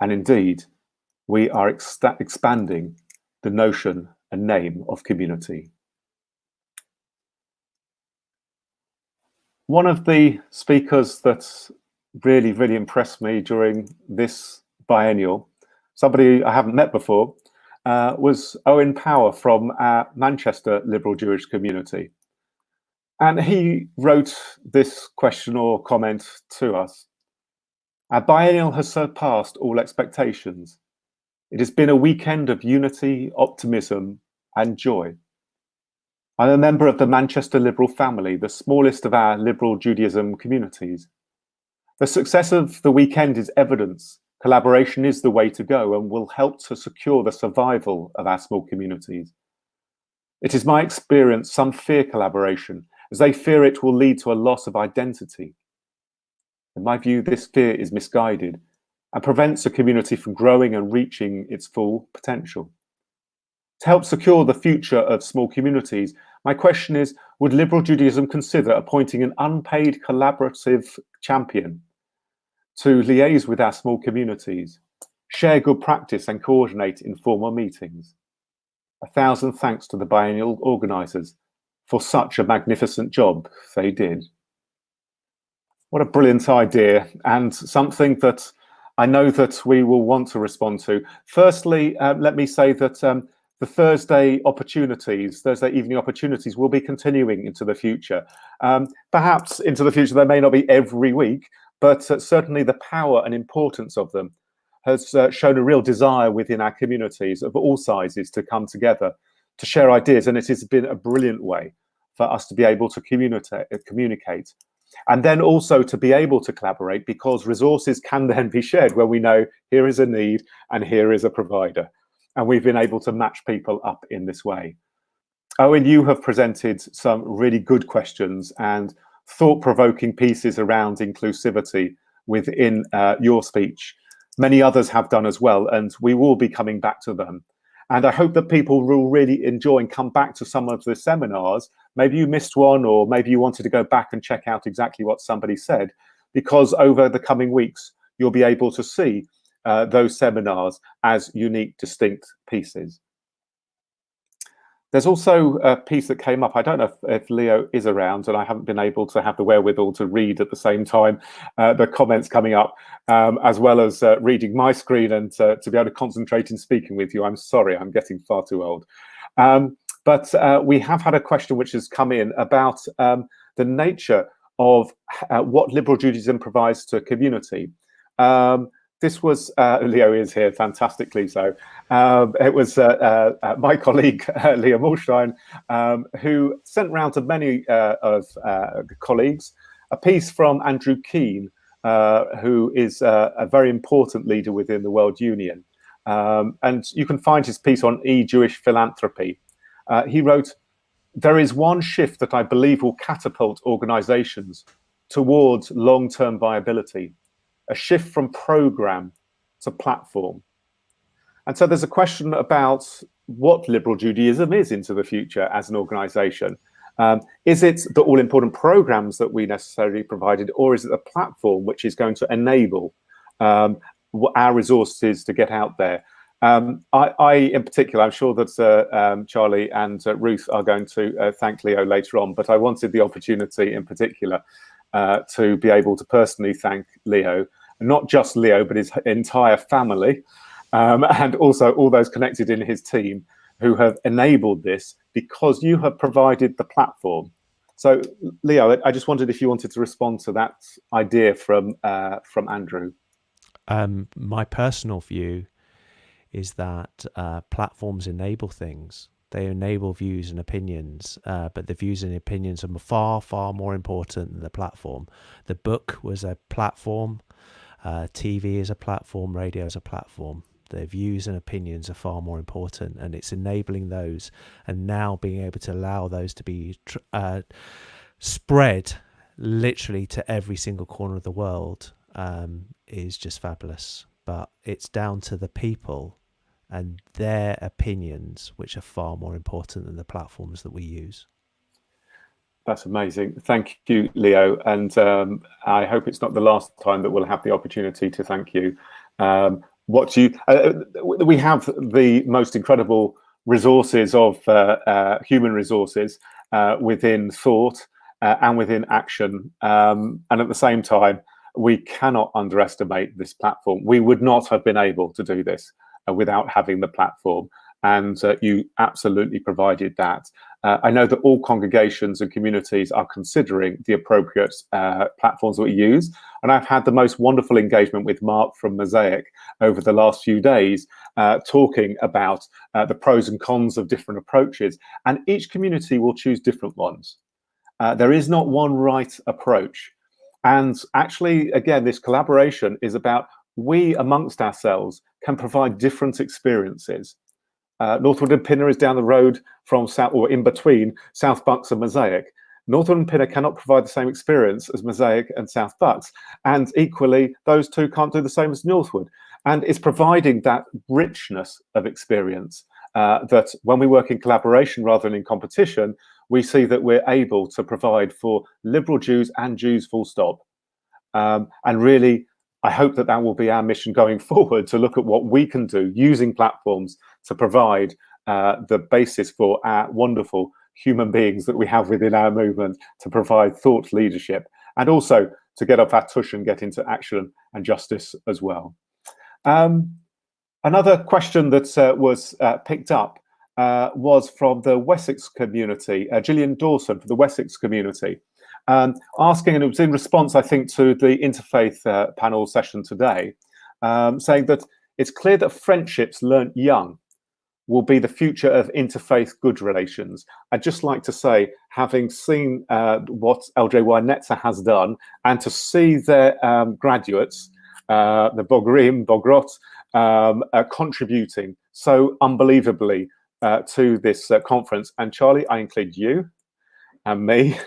and indeed, we are expanding the notion and name of community. One of the speakers that really, really impressed me during this biennial, somebody I haven't met before, was Owen Power from our Manchester liberal Jewish community. And he wrote this question or comment to us. Our biennial has surpassed all expectations. It has been a weekend of unity, optimism, and joy. I'm a member of the Manchester Liberal family, the smallest of our liberal Judaism communities. The success of the weekend is evidence. Collaboration is the way to go and will help to secure the survival of our small communities. It is my experience some fear collaboration, as they fear it will lead to a loss of identity. In my view, this fear is misguided and prevents a community from growing and reaching its full potential. To help secure the future of small communities, My question is, would liberal Judaism consider appointing an unpaid collaborative champion to liaise with our small communities, share good practice and coordinate informal meetings? 1,000 thanks to the Biennial organisers for such a magnificent job they did. What a brilliant idea, and something that I know that we will want to respond to. Firstly, let me say that the Thursday evening opportunities will be continuing into the future. Perhaps into the future, they may not be every week, but certainly the power and importance of them has shown a real desire within our communities of all sizes to come together, to share ideas, and it has been a brilliant way for us to be able to communicate. And then also to be able to collaborate, because resources can then be shared where we know here is a need and here is a provider. And we've been able to match people up in this way. Owen, you have presented some really good questions and thought-provoking pieces around inclusivity within your speech. Many others have done as well, and we will be coming back to them. And I hope that people will really enjoy and come back to some of the seminars. Maybe you missed one, or maybe you wanted to go back and check out exactly what somebody said, because over the coming weeks, you'll be able to see those seminars as unique, distinct pieces. There's also a piece that came up. I don't know if Leo is around, and I haven't been able to have the wherewithal to read at the same time the comments coming up, as well as reading my screen and to be able to concentrate in speaking with you. I'm sorry, I'm getting far too old. But we have had a question which has come in about the nature of what liberal Judaism provides to a community. This was, Leo is here fantastically so. It was my colleague, Leo Mulstein, who sent round to many of colleagues a piece from Andrew Keane, who is a very important leader within the World Union. And you can find his piece on e-Jewish philanthropy. He wrote, "There is one shift that I believe will catapult organizations towards long-term viability. A shift from program to platform." And so there's a question about what liberal Judaism is into the future as an organization. Is it the all-important programs that we necessarily provided, or is it a platform which is going to enable our resources to get out there? I, in particular, I'm sure that Charlie and Ruth are going to thank Leo later on, but I wanted the opportunity in particular to be able to personally thank Leo, not just Leo, but his entire family, and also all those connected in his team who have enabled this, because you have provided the platform. So, Leo, I just wondered if you wanted to respond to that idea from Andrew. My personal view is that platforms enable things. They enable views and opinions, but the views and opinions are far, far more important than the platform. The book was a platform, TV is a platform, radio is a platform. The views and opinions are far more important, and it's enabling those, and now being able to allow those to be spread literally to every single corner of the world is just fabulous. But it's down to the people and their opinions, which are far more important than the platforms that we use. That's amazing. Thank you, Leo. And I hope it's not the last time that we'll have the opportunity to thank you. We have the most incredible resources of human resources within thought and within action. And at the same time, we cannot underestimate this platform. We would not have been able to do this without having the platform. And you absolutely provided that. I know that all congregations and communities are considering the appropriate platforms that we use. And I've had the most wonderful engagement with Mark from Mosaic over the last few days, talking about the pros and cons of different approaches. And each community will choose different ones. There is not one right approach. And actually, again, this collaboration is about we amongst ourselves can provide different experiences. Northwood and Pinner is down the road from South, or in between South Bucks and Mosaic. Northwood and Pinner cannot provide the same experience as Mosaic and South Bucks, and equally those two can't do the same as Northwood. And it's providing that richness of experience that when we work in collaboration rather than in competition, we see that we're able to provide for liberal Jews and Jews full stop. And really, I hope that that will be our mission going forward, to look at what we can do using platforms to provide the basis for our wonderful human beings that we have within our movement, to provide thought leadership, and also to get off our tush and get into action and justice as well. Another question that was picked up was from the Wessex community, Gillian Dawson for the Wessex community, asking, and it was in response, I think, to the interfaith panel session today, saying that it's clear that friendships learnt young will be the future of interfaith good relations. I'd just like to say, having seen what LJY Netza has done, and to see their graduates, the Bogrim, Bogrot, contributing so unbelievably to this conference. And Charlie, I include you and me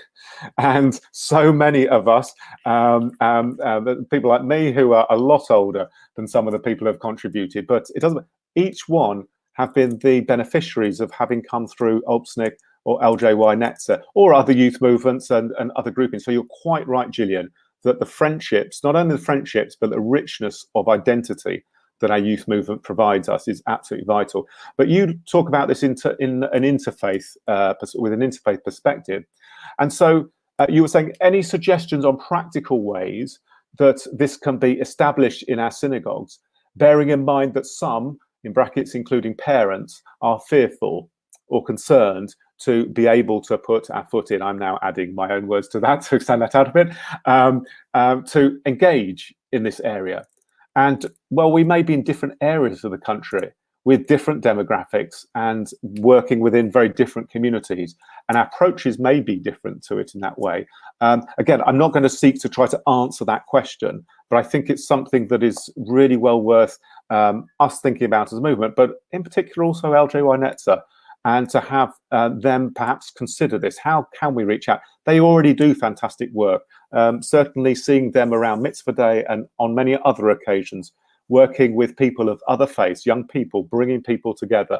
and so many of us, people like me who are a lot older than some of the people who have contributed, but it doesn't, each one have been the beneficiaries of having come through OPSNIC or LJY Netza or other youth movements and other groupings. So you're quite right, Gillian, that the friendships, not only the friendships, but the richness of identity that our youth movement provides us is absolutely vital. But you talk about this in an interfaith, with an interfaith perspective. And so you were saying, any suggestions on practical ways that this can be established in our synagogues, bearing in mind that some, in brackets including parents, are fearful or concerned to be able to put our foot in. I'm now adding my own words to that to extend that out a bit, to engage in this area. And well, we may be in different areas of the country with different demographics and working within very different communities, and our approaches may be different to it in that way. Again, I'm not going to seek to try to answer that question, but I think it's something that is really well worth us thinking about as a movement, but in particular also LJY Netza, and to have them perhaps consider this. How can we reach out? They already do fantastic work. Certainly seeing them around Mitzvah Day and on many other occasions, working with people of other faiths, young people, bringing people together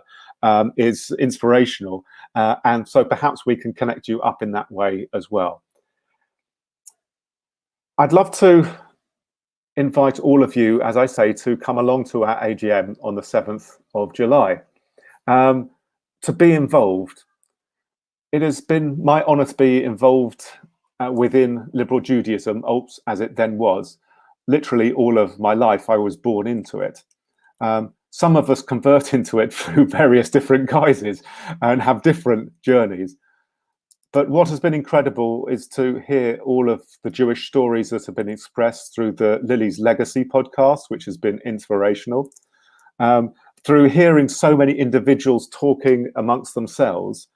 is inspirational. And so perhaps we can connect you up in that way as well. I'd love to invite all of you, as I say, to come along to our AGM on the 7th of July, to be involved. It has been my honor to be involved within liberal Judaism, OPS as it then was. Literally all of my life, I was born into it. Some of us convert into it through various different guises and have different journeys. But what has been incredible is to hear all of the Jewish stories that have been expressed through the Lily's Legacy podcast, which has been inspirational. Through hearing so many individuals talking amongst themselves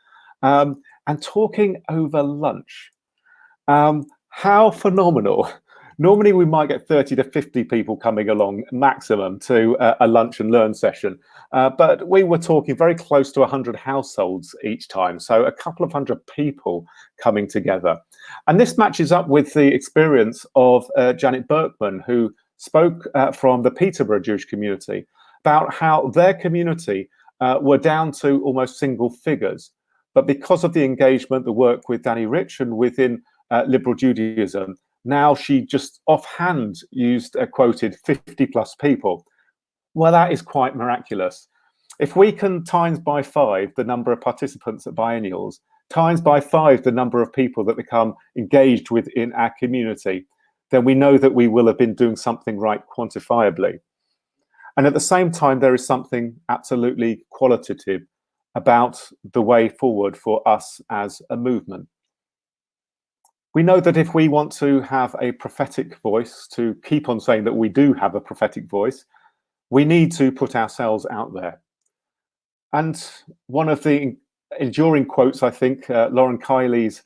and talking over lunch. How phenomenal. Normally we might get 30 to 50 people coming along maximum to a lunch and learn session, but we were talking very close to 100 households each time, so a couple of hundred people coming together. And this matches up with the experience of Janet Berkman, who spoke from the Peterborough Jewish community about how their community were down to almost single figures, but because of the engagement, the work with Danny Rich and within liberal Judaism, now she just offhand quoted 50 plus people. Well, that is quite miraculous. If we can times by 5 the number of participants at biennials, times by 5 the number of people that become engaged within our community, then we know that we will have been doing something right quantifiably. And at the same time, there is something absolutely qualitative about the way forward for us as a movement. We know that if we want to have a prophetic voice, to keep on saying that we do have a prophetic voice, we need to put ourselves out there. And one of the enduring quotes I think Lauren Kiley's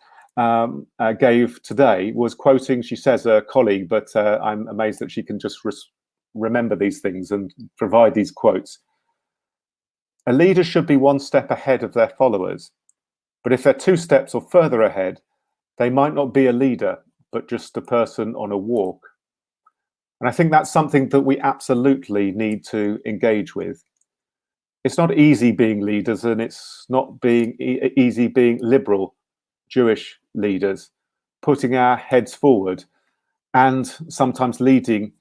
gave today was quoting, she says, a colleague, but I'm amazed that she can just remember these things and provide these quotes. A leader should be 1 step ahead of their followers, but if they're 2 steps or further ahead, they might not be a leader, but just a person on a walk. And I think that's something that we absolutely need to engage with. It's not easy being leaders, and it's not being easy being liberal Jewish leaders, putting our heads forward and sometimes leading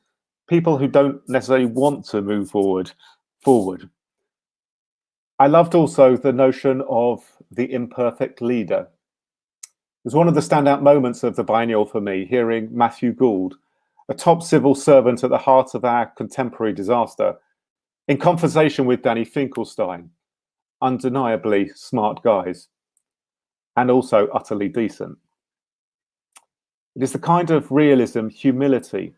people who don't necessarily want to move forward. I loved also the notion of the imperfect leader. It was one of the standout moments of the biennial for me, hearing Matthew Gould, a top civil servant at the heart of our contemporary disaster, in conversation with Danny Finkelstein, undeniably smart guys, and also utterly decent. It is the kind of realism, humility,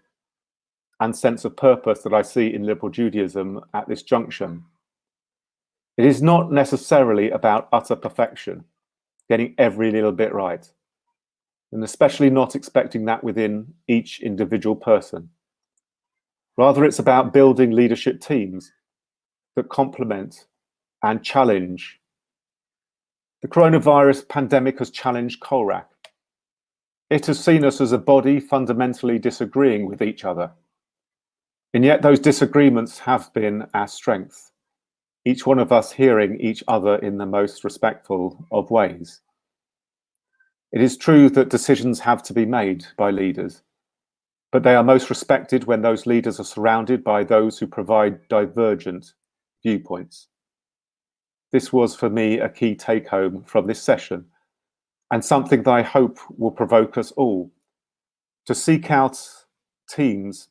and sense of purpose that I see in liberal Judaism at this junction. It is not necessarily about utter perfection, getting every little bit right, and especially not expecting that within each individual person. Rather, it's about building leadership teams that complement and challenge. The coronavirus pandemic has challenged Kolrak. It has seen us as a body fundamentally disagreeing with each other. And yet those disagreements have been our strength, each one of us hearing each other in the most respectful of ways. It is true that decisions have to be made by leaders, but they are most respected when those leaders are surrounded by those who provide divergent viewpoints. This was for me a key take-home from this session, and something that I hope will provoke us all to seek out teams,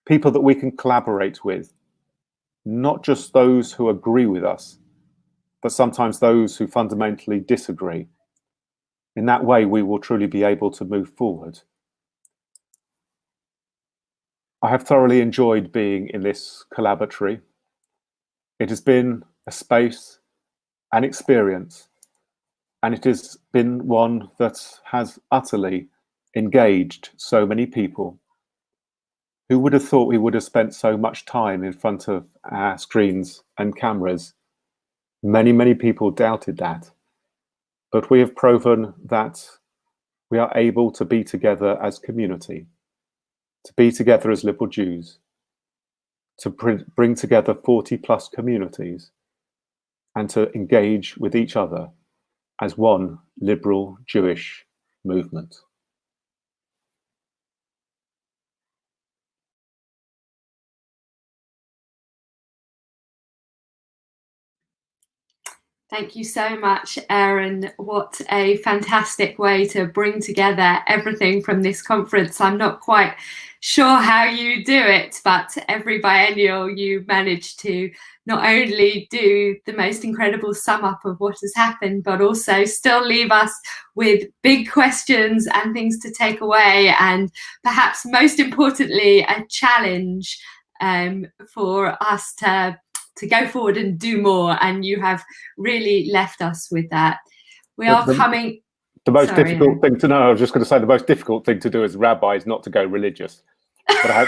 people that we can collaborate with, not just those who agree with us, but sometimes those who fundamentally disagree. In that way, we will truly be able to move forward. I have thoroughly enjoyed being in this collaboratory. It has been a space, an experience, and it has been one that has utterly engaged so many people. Who would have thought we would have spent so much time in front of our screens and cameras? Many, many people doubted that. But we have proven that we are able to be together as community, to be together as liberal Jews, to bring together 40+ communities, and to engage with each other as one liberal Jewish movement. Thank you so much, Aaron. What a fantastic way to bring together everything from this conference. I'm not quite sure how you do it, but every biennial you manage to not only do the most incredible sum up of what has happened, but also still leave us with big questions and things to take away, and perhaps most importantly, a challenge for us to go forward and do more, and you have really left us with that. We are coming... The most difficult thing to know, I was just going to say, the most difficult thing to do as rabbi is not to go religious. But I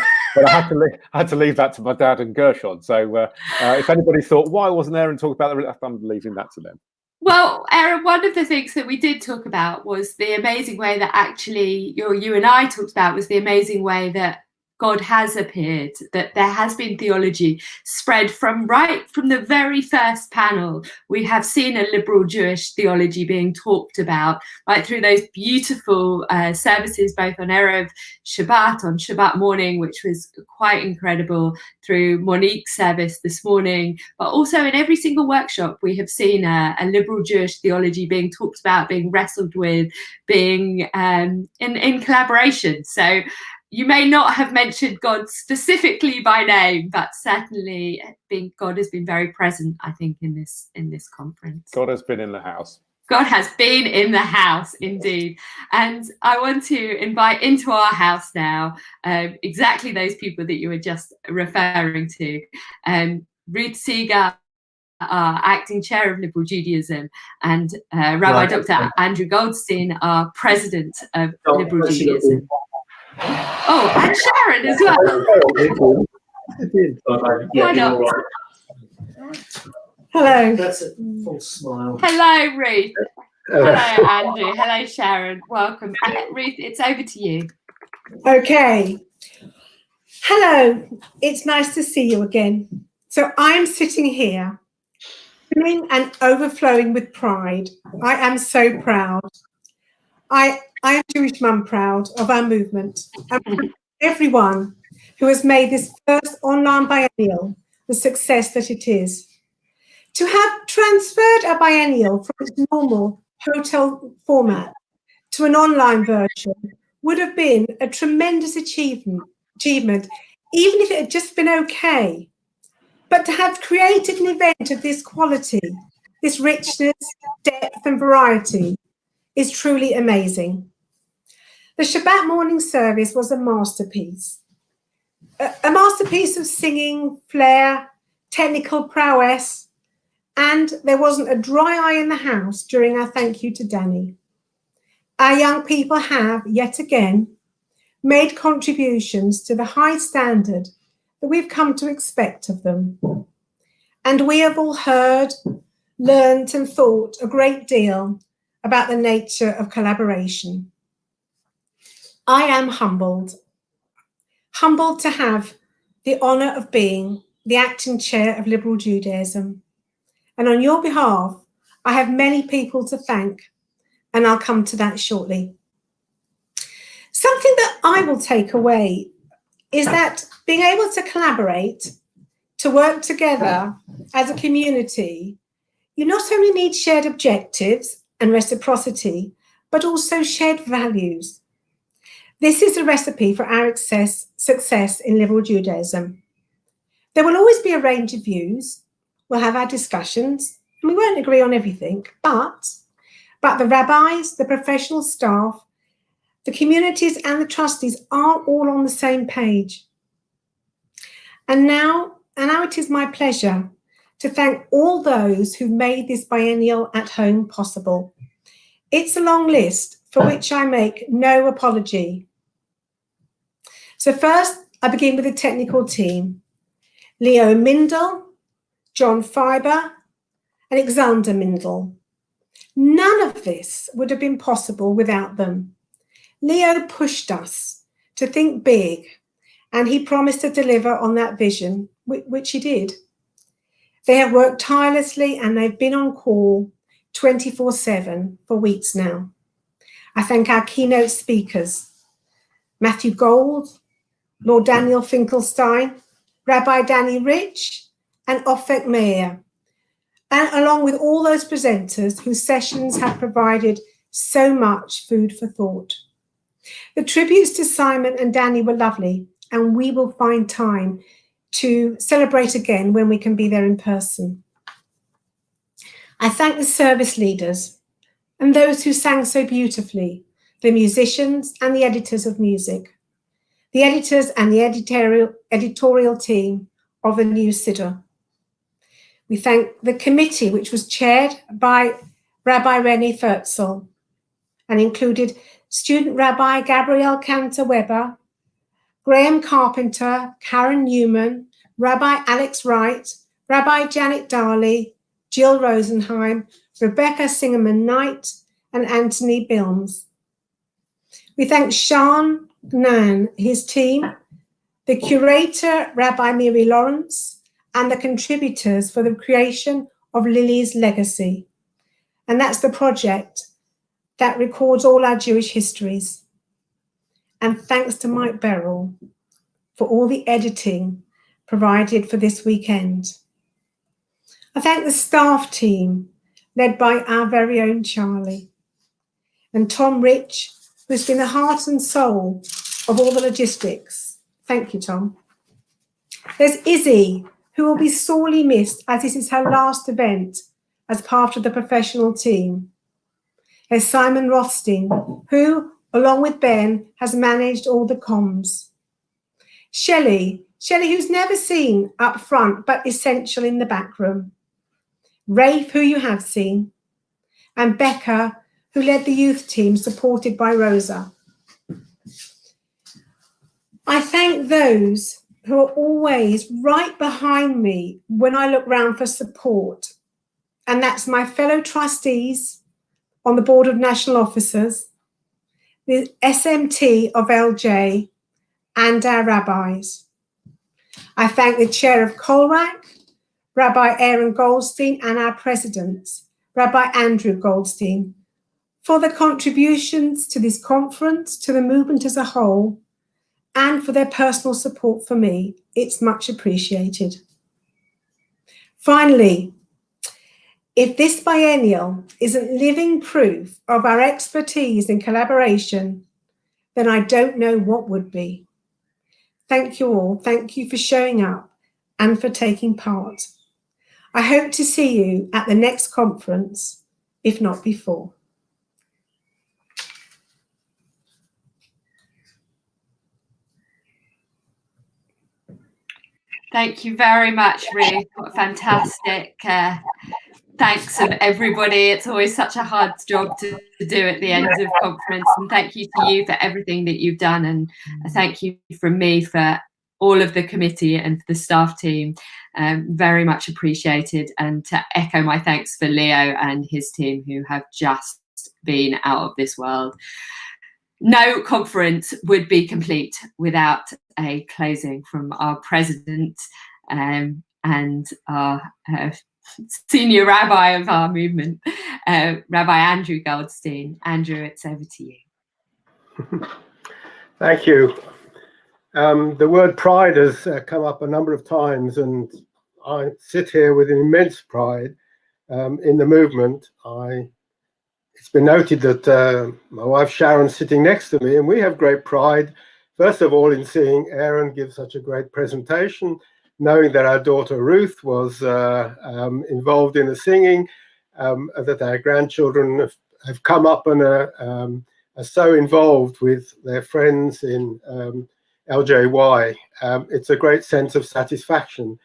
had to leave that to my dad and Gershon. So if anybody thought, why wasn't Aaron talking about that, I'm leaving that to them. Well, Aaron, one of the things that we did talk about was the amazing way that actually you and I talked about was the amazing way that God has appeared, that there has been theology spread from the very first panel. We have seen a liberal Jewish theology being talked about right through those beautiful services, both on Erev Shabbat, on Shabbat morning, which was quite incredible, through Monique's service this morning, but also in every single workshop we have seen a liberal Jewish theology being talked about, being wrestled with, being in collaboration. So you may not have mentioned God specifically by name, but certainly God has been very present, I think, in this conference. God has been in the house. God has been in the house, indeed. And I want to invite into our house now exactly those people that you were just referring to. Ruth Seeger, our acting chair of Liberal Judaism, and Rabbi Dr. Andrew Goldstein, our president of Liberal Judaism. Oh, and Sharon as well. Why not? Hello. That's a false smile. Hello, Ruth. Hello, Andrew. Hello, Sharon. Welcome. Ruth, it's over to you. Okay. Hello. It's nice to see you again. So I'm sitting here, feeling and overflowing with pride. I am so proud. I am Jewish Mum proud of our movement and proud of everyone who has made this first online biennial the success that it is. To have transferred a biennial from its normal hotel format to an online version would have been a tremendous achievement, even if it had just been okay. But to have created an event of this quality, this richness, depth and variety is truly amazing. The Shabbat morning service was a masterpiece of singing, flair, technical prowess, and there wasn't a dry eye in the house during our thank you to Danny. Our young people have, yet again, made contributions to the high standard that we've come to expect of them. And we have all heard, learned and thought a great deal about the nature of collaboration. I am humbled to have the honour of being the acting chair of Liberal Judaism. And on your behalf, I have many people to thank, and I'll come to that shortly. Something that I will take away is that being able to collaborate, to work together as a community, you not only need shared objectives and reciprocity, but also shared values. This is a recipe for our success in Liberal Judaism. There will always be a range of views. We'll have our discussions, and we won't agree on everything, but the rabbis, the professional staff, the communities and the trustees are all on the same page. And now it is my pleasure to thank all those who made this biennial at home possible. It's a long list for which I make no apology. So first, I begin with the technical team. Leo Mindel, John Fiber, and Alexander Mindel. None of this would have been possible without them. Leo pushed us to think big, and he promised to deliver on that vision, which he did. They have worked tirelessly and they've been on call 24/7 for weeks now. I thank our keynote speakers, Matthew Gold, Lord Daniel Finkelstein, Rabbi Danny Rich, and Ofek Meir, and along with all those presenters whose sessions have provided so much food for thought. The tributes to Simon and Danny were lovely, and we will find time to celebrate again when we can be there in person. I thank the service leaders and those who sang so beautifully, the musicians and the editors of music, the editors and the editorial team of the new Siddur. We thank the committee, which was chaired by Rabbi Rennie Fertzel and included student Rabbi Gabrielle Cantor-Weber, Graham Carpenter, Karen Newman, Rabbi Alex Wright, Rabbi Janet Darley, Jill Rosenheim, Rebecca Singerman-Knight, and Anthony Bilms. We thank Sean Nan, his team, the curator, Rabbi Miri Lawrence, and the contributors for the creation of Lily's Legacy. And that's the project that records all our Jewish histories. And thanks to Mike Beryl for all the editing provided for this weekend. I thank the staff team led by our very own Charlie, and Tom Rich, who's been the heart and soul of all the logistics. Thank you, Tom. There's Izzy, who will be sorely missed as this is her last event as part of the professional team. There's Simon Rothstein, who, along with Ben, has managed all the comms. Shelley, who's never seen up front but essential in the back room. Rafe, who you have seen. And Becca, who led the youth team supported by Rosa. I thank those who are always right behind me when I look round for support. And that's my fellow trustees on the Board of National Officers, the SMT of LJ, and our rabbis. I thank the chair of Kolrak, Rabbi Aaron Goldstein, and our presidents, Rabbi Andrew Goldstein, for their contributions to this conference, to the movement as a whole, and for their personal support for me. It's much appreciated. Finally, if this biennial isn't living proof of our expertise and collaboration, then I don't know what would be. Thank you all. Thank you for showing up and for taking part. I hope to see you at the next conference, if not before. Thank you very much, Ruth. What fantastic. Thanks of everybody. It's always such a hard job to do at the end of conference. And thank you to you for everything that you've done. And thank you from me for all of the committee and the staff team. Very much appreciated. And to echo my thanks for Leo and his team, who have just been out of this world. No conference would be complete without a closing from our president and our senior rabbi of our movement, Rabbi Andrew Goldstein. Andrew, it's over to you. Thank you. The word pride has come up a number of times, and I sit here with immense pride in the movement. It's been noted that my wife Sharon's sitting next to me, and we have great pride, first of all, in seeing Aaron give such a great presentation, knowing that our daughter Ruth was involved in the singing, that our grandchildren have come up and are so involved with their friends in LJY. It's a great sense of satisfaction.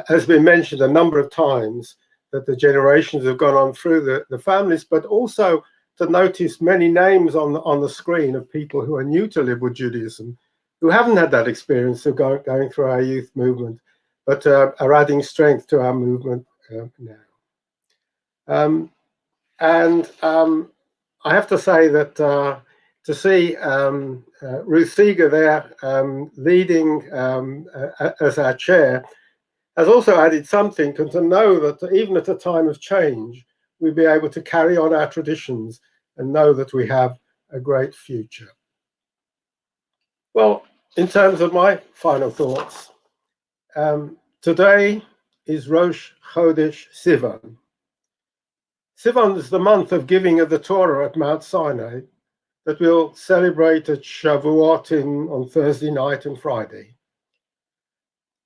Has been mentioned a number of times that the generations have gone on through the families, but also to notice many names on the screen of people who are new to liberal Judaism, who haven't had that experience of going through our youth movement, but are adding strength to our movement now. I have to say that to see Ruth Seeger there leading as our chair has also added something, and to know that even at a time of change, we'll be able to carry on our traditions and know that we have a great future. Well, in terms of my final thoughts, today is Rosh Chodesh Sivan. Sivan is the month of giving of the Torah at Mount Sinai that we'll celebrate at Shavuot on Thursday night and Friday.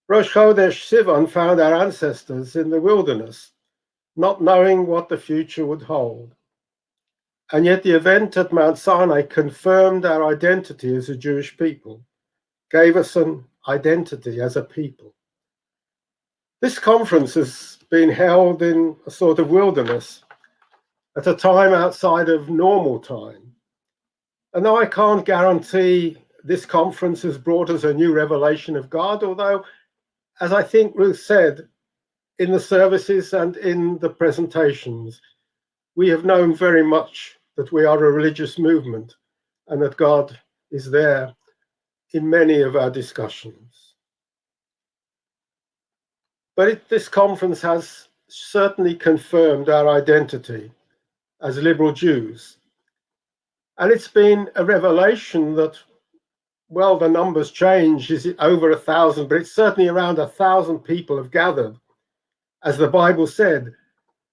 Rosh Chodesh Sivan found our ancestors in the wilderness, not knowing what the future would hold. And yet the event at Mount Sinai confirmed our identity as a Jewish people, gave us an identity as a people. This conference has been held in a sort of wilderness at a time outside of normal time. And though I can't guarantee this conference has brought us a new revelation of God, although, as I think Ruth said, in the services and in the presentations, we have known very much that we are a religious movement and that God is there in many of our discussions. But this conference has certainly confirmed our identity as liberal Jews. And it's been a revelation that, well, the numbers change. Is it over 1,000? But it's certainly around 1,000 people have gathered. As the Bible said,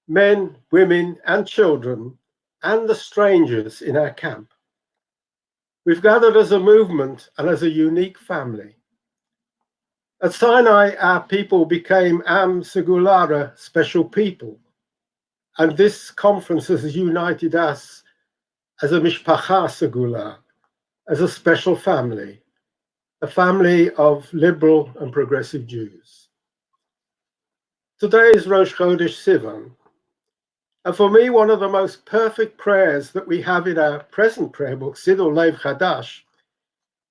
men, women, and children, and the strangers in our camp. We've gathered as a movement and as a unique family. At Sinai, our people became Am Segulara, special people. And this conference has united us as a Mishpacha Segula, as a special family, a family of liberal and progressive Jews. Today is Rosh Chodesh Sivan, and for me, one of the most perfect prayers that we have in our present prayer book, Siddur Lev Chadash,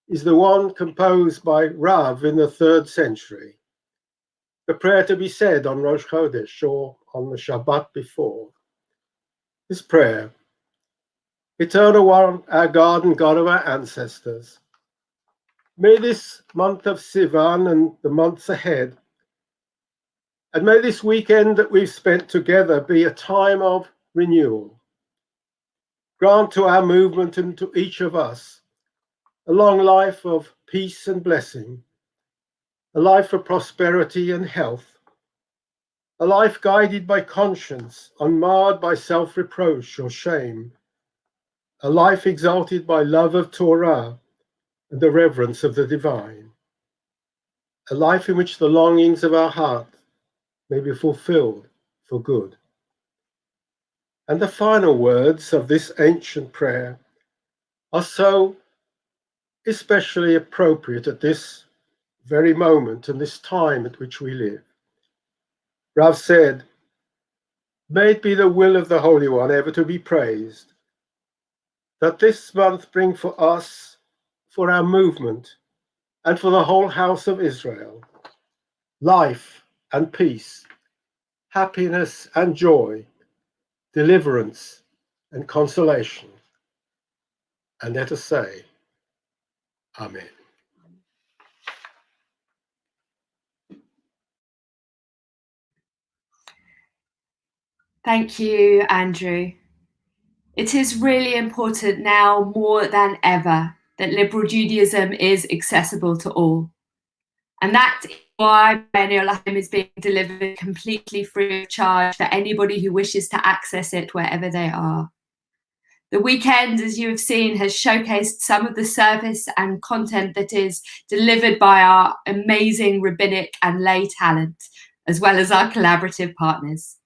is the one composed by Rav in the 3rd century, the prayer to be said on Rosh Chodesh or on the Shabbat before. This prayer: Eternal One, our God and God of our ancestors, may this month of Sivan and the months ahead, and may this weekend that we've spent together be a time of renewal. grant to our movement and to each of us a long life of peace and blessing, a life of prosperity and health, a life guided by conscience, unmarred by self-reproach or shame, a life exalted by love of Torah and the reverence of the divine, a life in which the longings of our heart may be fulfilled for good. And the final words of this ancient prayer are so especially appropriate at this very moment and this time at which we live. Rav said, "May it be the will of the Holy One ever to be praised, that this month bring for us, for our movement, and for the whole house of Israel, life and peace, happiness and joy, deliverance and consolation." And let us say, Amen. Thank you, Andrew. It is really important now more than ever that liberal Judaism is accessible to all. And that's why Biennial is being delivered completely free of charge for anybody who wishes to access it wherever they are. The weekend, as you have seen, has showcased some of the service and content that is delivered by our amazing rabbinic and lay talent, as well as our collaborative partners.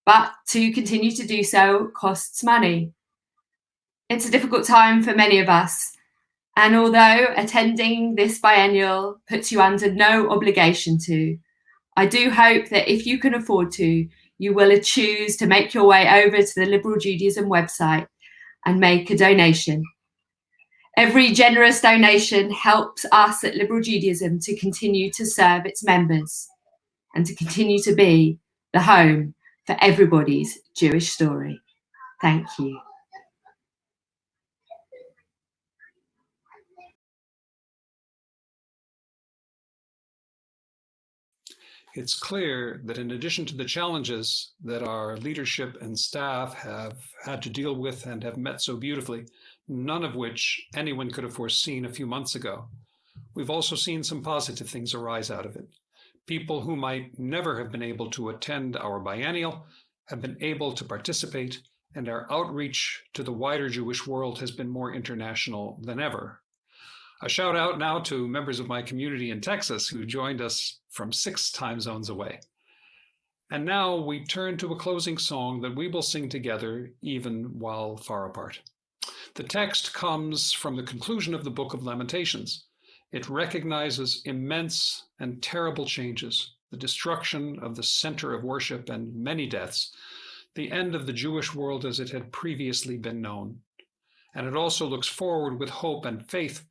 But to continue to do so costs money. It's a difficult time for many of us. And although attending this biennial puts you under no obligation to, I do hope that if you can afford to, you will choose to make your way over to the Liberal Judaism website and make a donation. Every generous donation helps us at Liberal Judaism to continue to serve its members and to continue to be the home for everybody's Jewish story. Thank you. It's clear that in addition to the challenges that our leadership and staff have had to deal with and have met so beautifully, none of which anyone could have foreseen a few months ago, we've also seen some positive things arise out of it. People who might never have been able to attend our biennial have been able to participate, and our outreach to the wider Jewish world has been more international than ever. A shout out now to members of my community in Texas who joined us from 6 time zones away. And now we turn to a closing song that we will sing together even while far apart. The text comes from the conclusion of the book of Lamentations. It recognizes immense and terrible changes, the destruction of the center of worship and many deaths, the end of the Jewish world as it had previously been known. And it also looks forward with hope and faith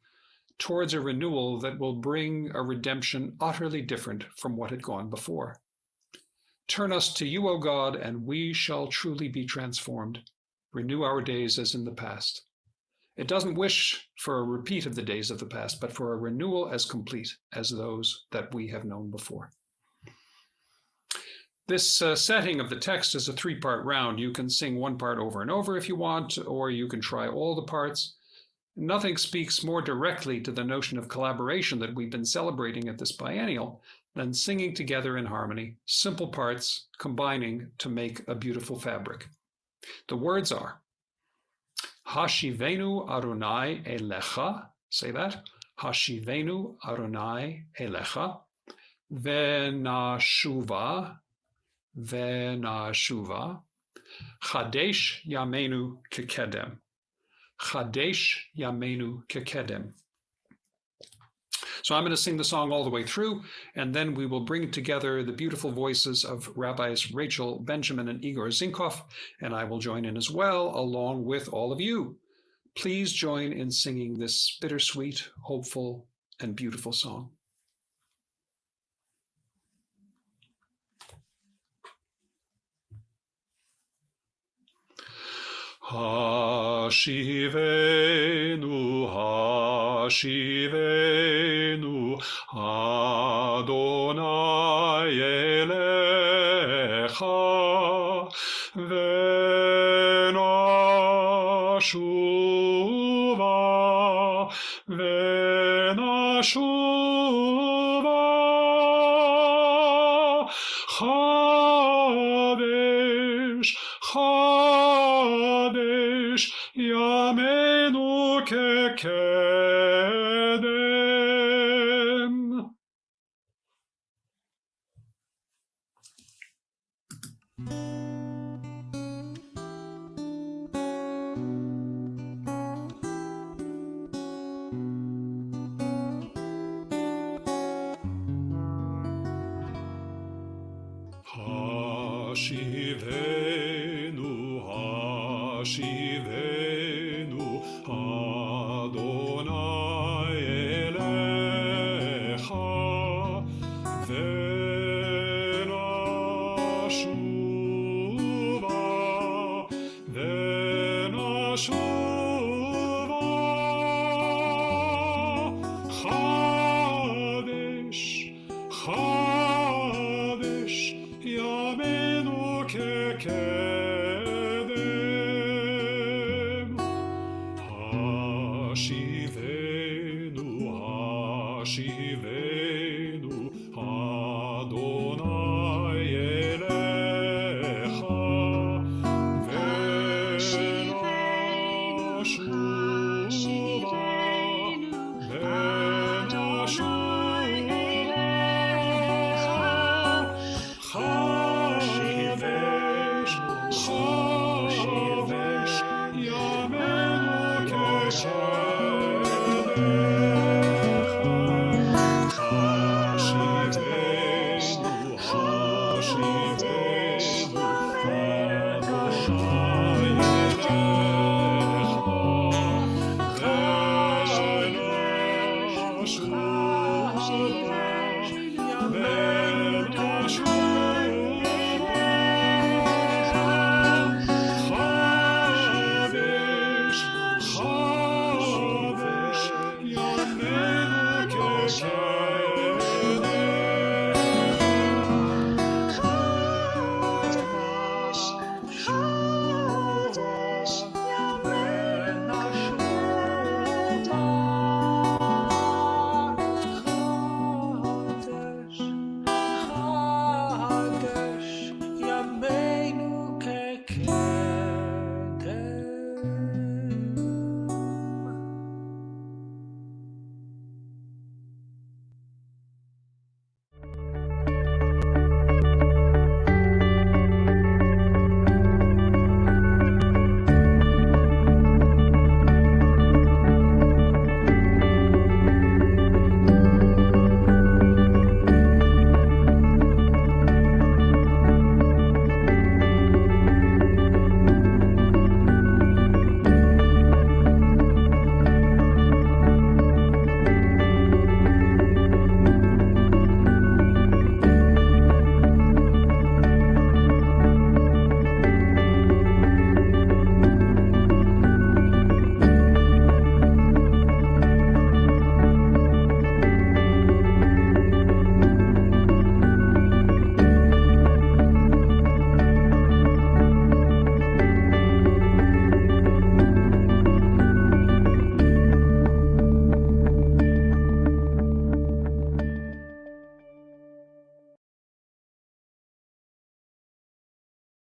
towards a renewal that will bring a redemption utterly different from what had gone before. Turn us to you, O God, and we shall truly be transformed. Renew our days as in the past. It doesn't wish for a repeat of the days of the past, but for a renewal as complete as those that we have known before. This setting of the text is a 3-part round. You can sing one part over and over if you want, or you can try all the parts. Nothing speaks more directly to the notion of collaboration that we've been celebrating at this biennial than singing together in harmony, simple parts combining to make a beautiful fabric. The words are, Hashivenu Adonai Elecha, say that, Hashivenu Adonai Elecha, Venashuva, Kadesh Yamenu Kekedem. Kadesh Yamenu Kekedem. So I'm going to sing the song all the way through, and then we will bring together the beautiful voices of Rabbis Rachel Benjamin and Igor Zinkov, and I will join in as well, along with all of you. Please join in singing this bittersweet, hopeful, and beautiful song. Hashivenu, Hashivenu, Adonai Elecha, Venashuva, Kadesh, Kadesh, Yameinu kekedem. Hashivenu, Hashivenu, Adonai elecha, Venashuva, Venashuva, Kadesh, Kadesh, Yameinu kekedem.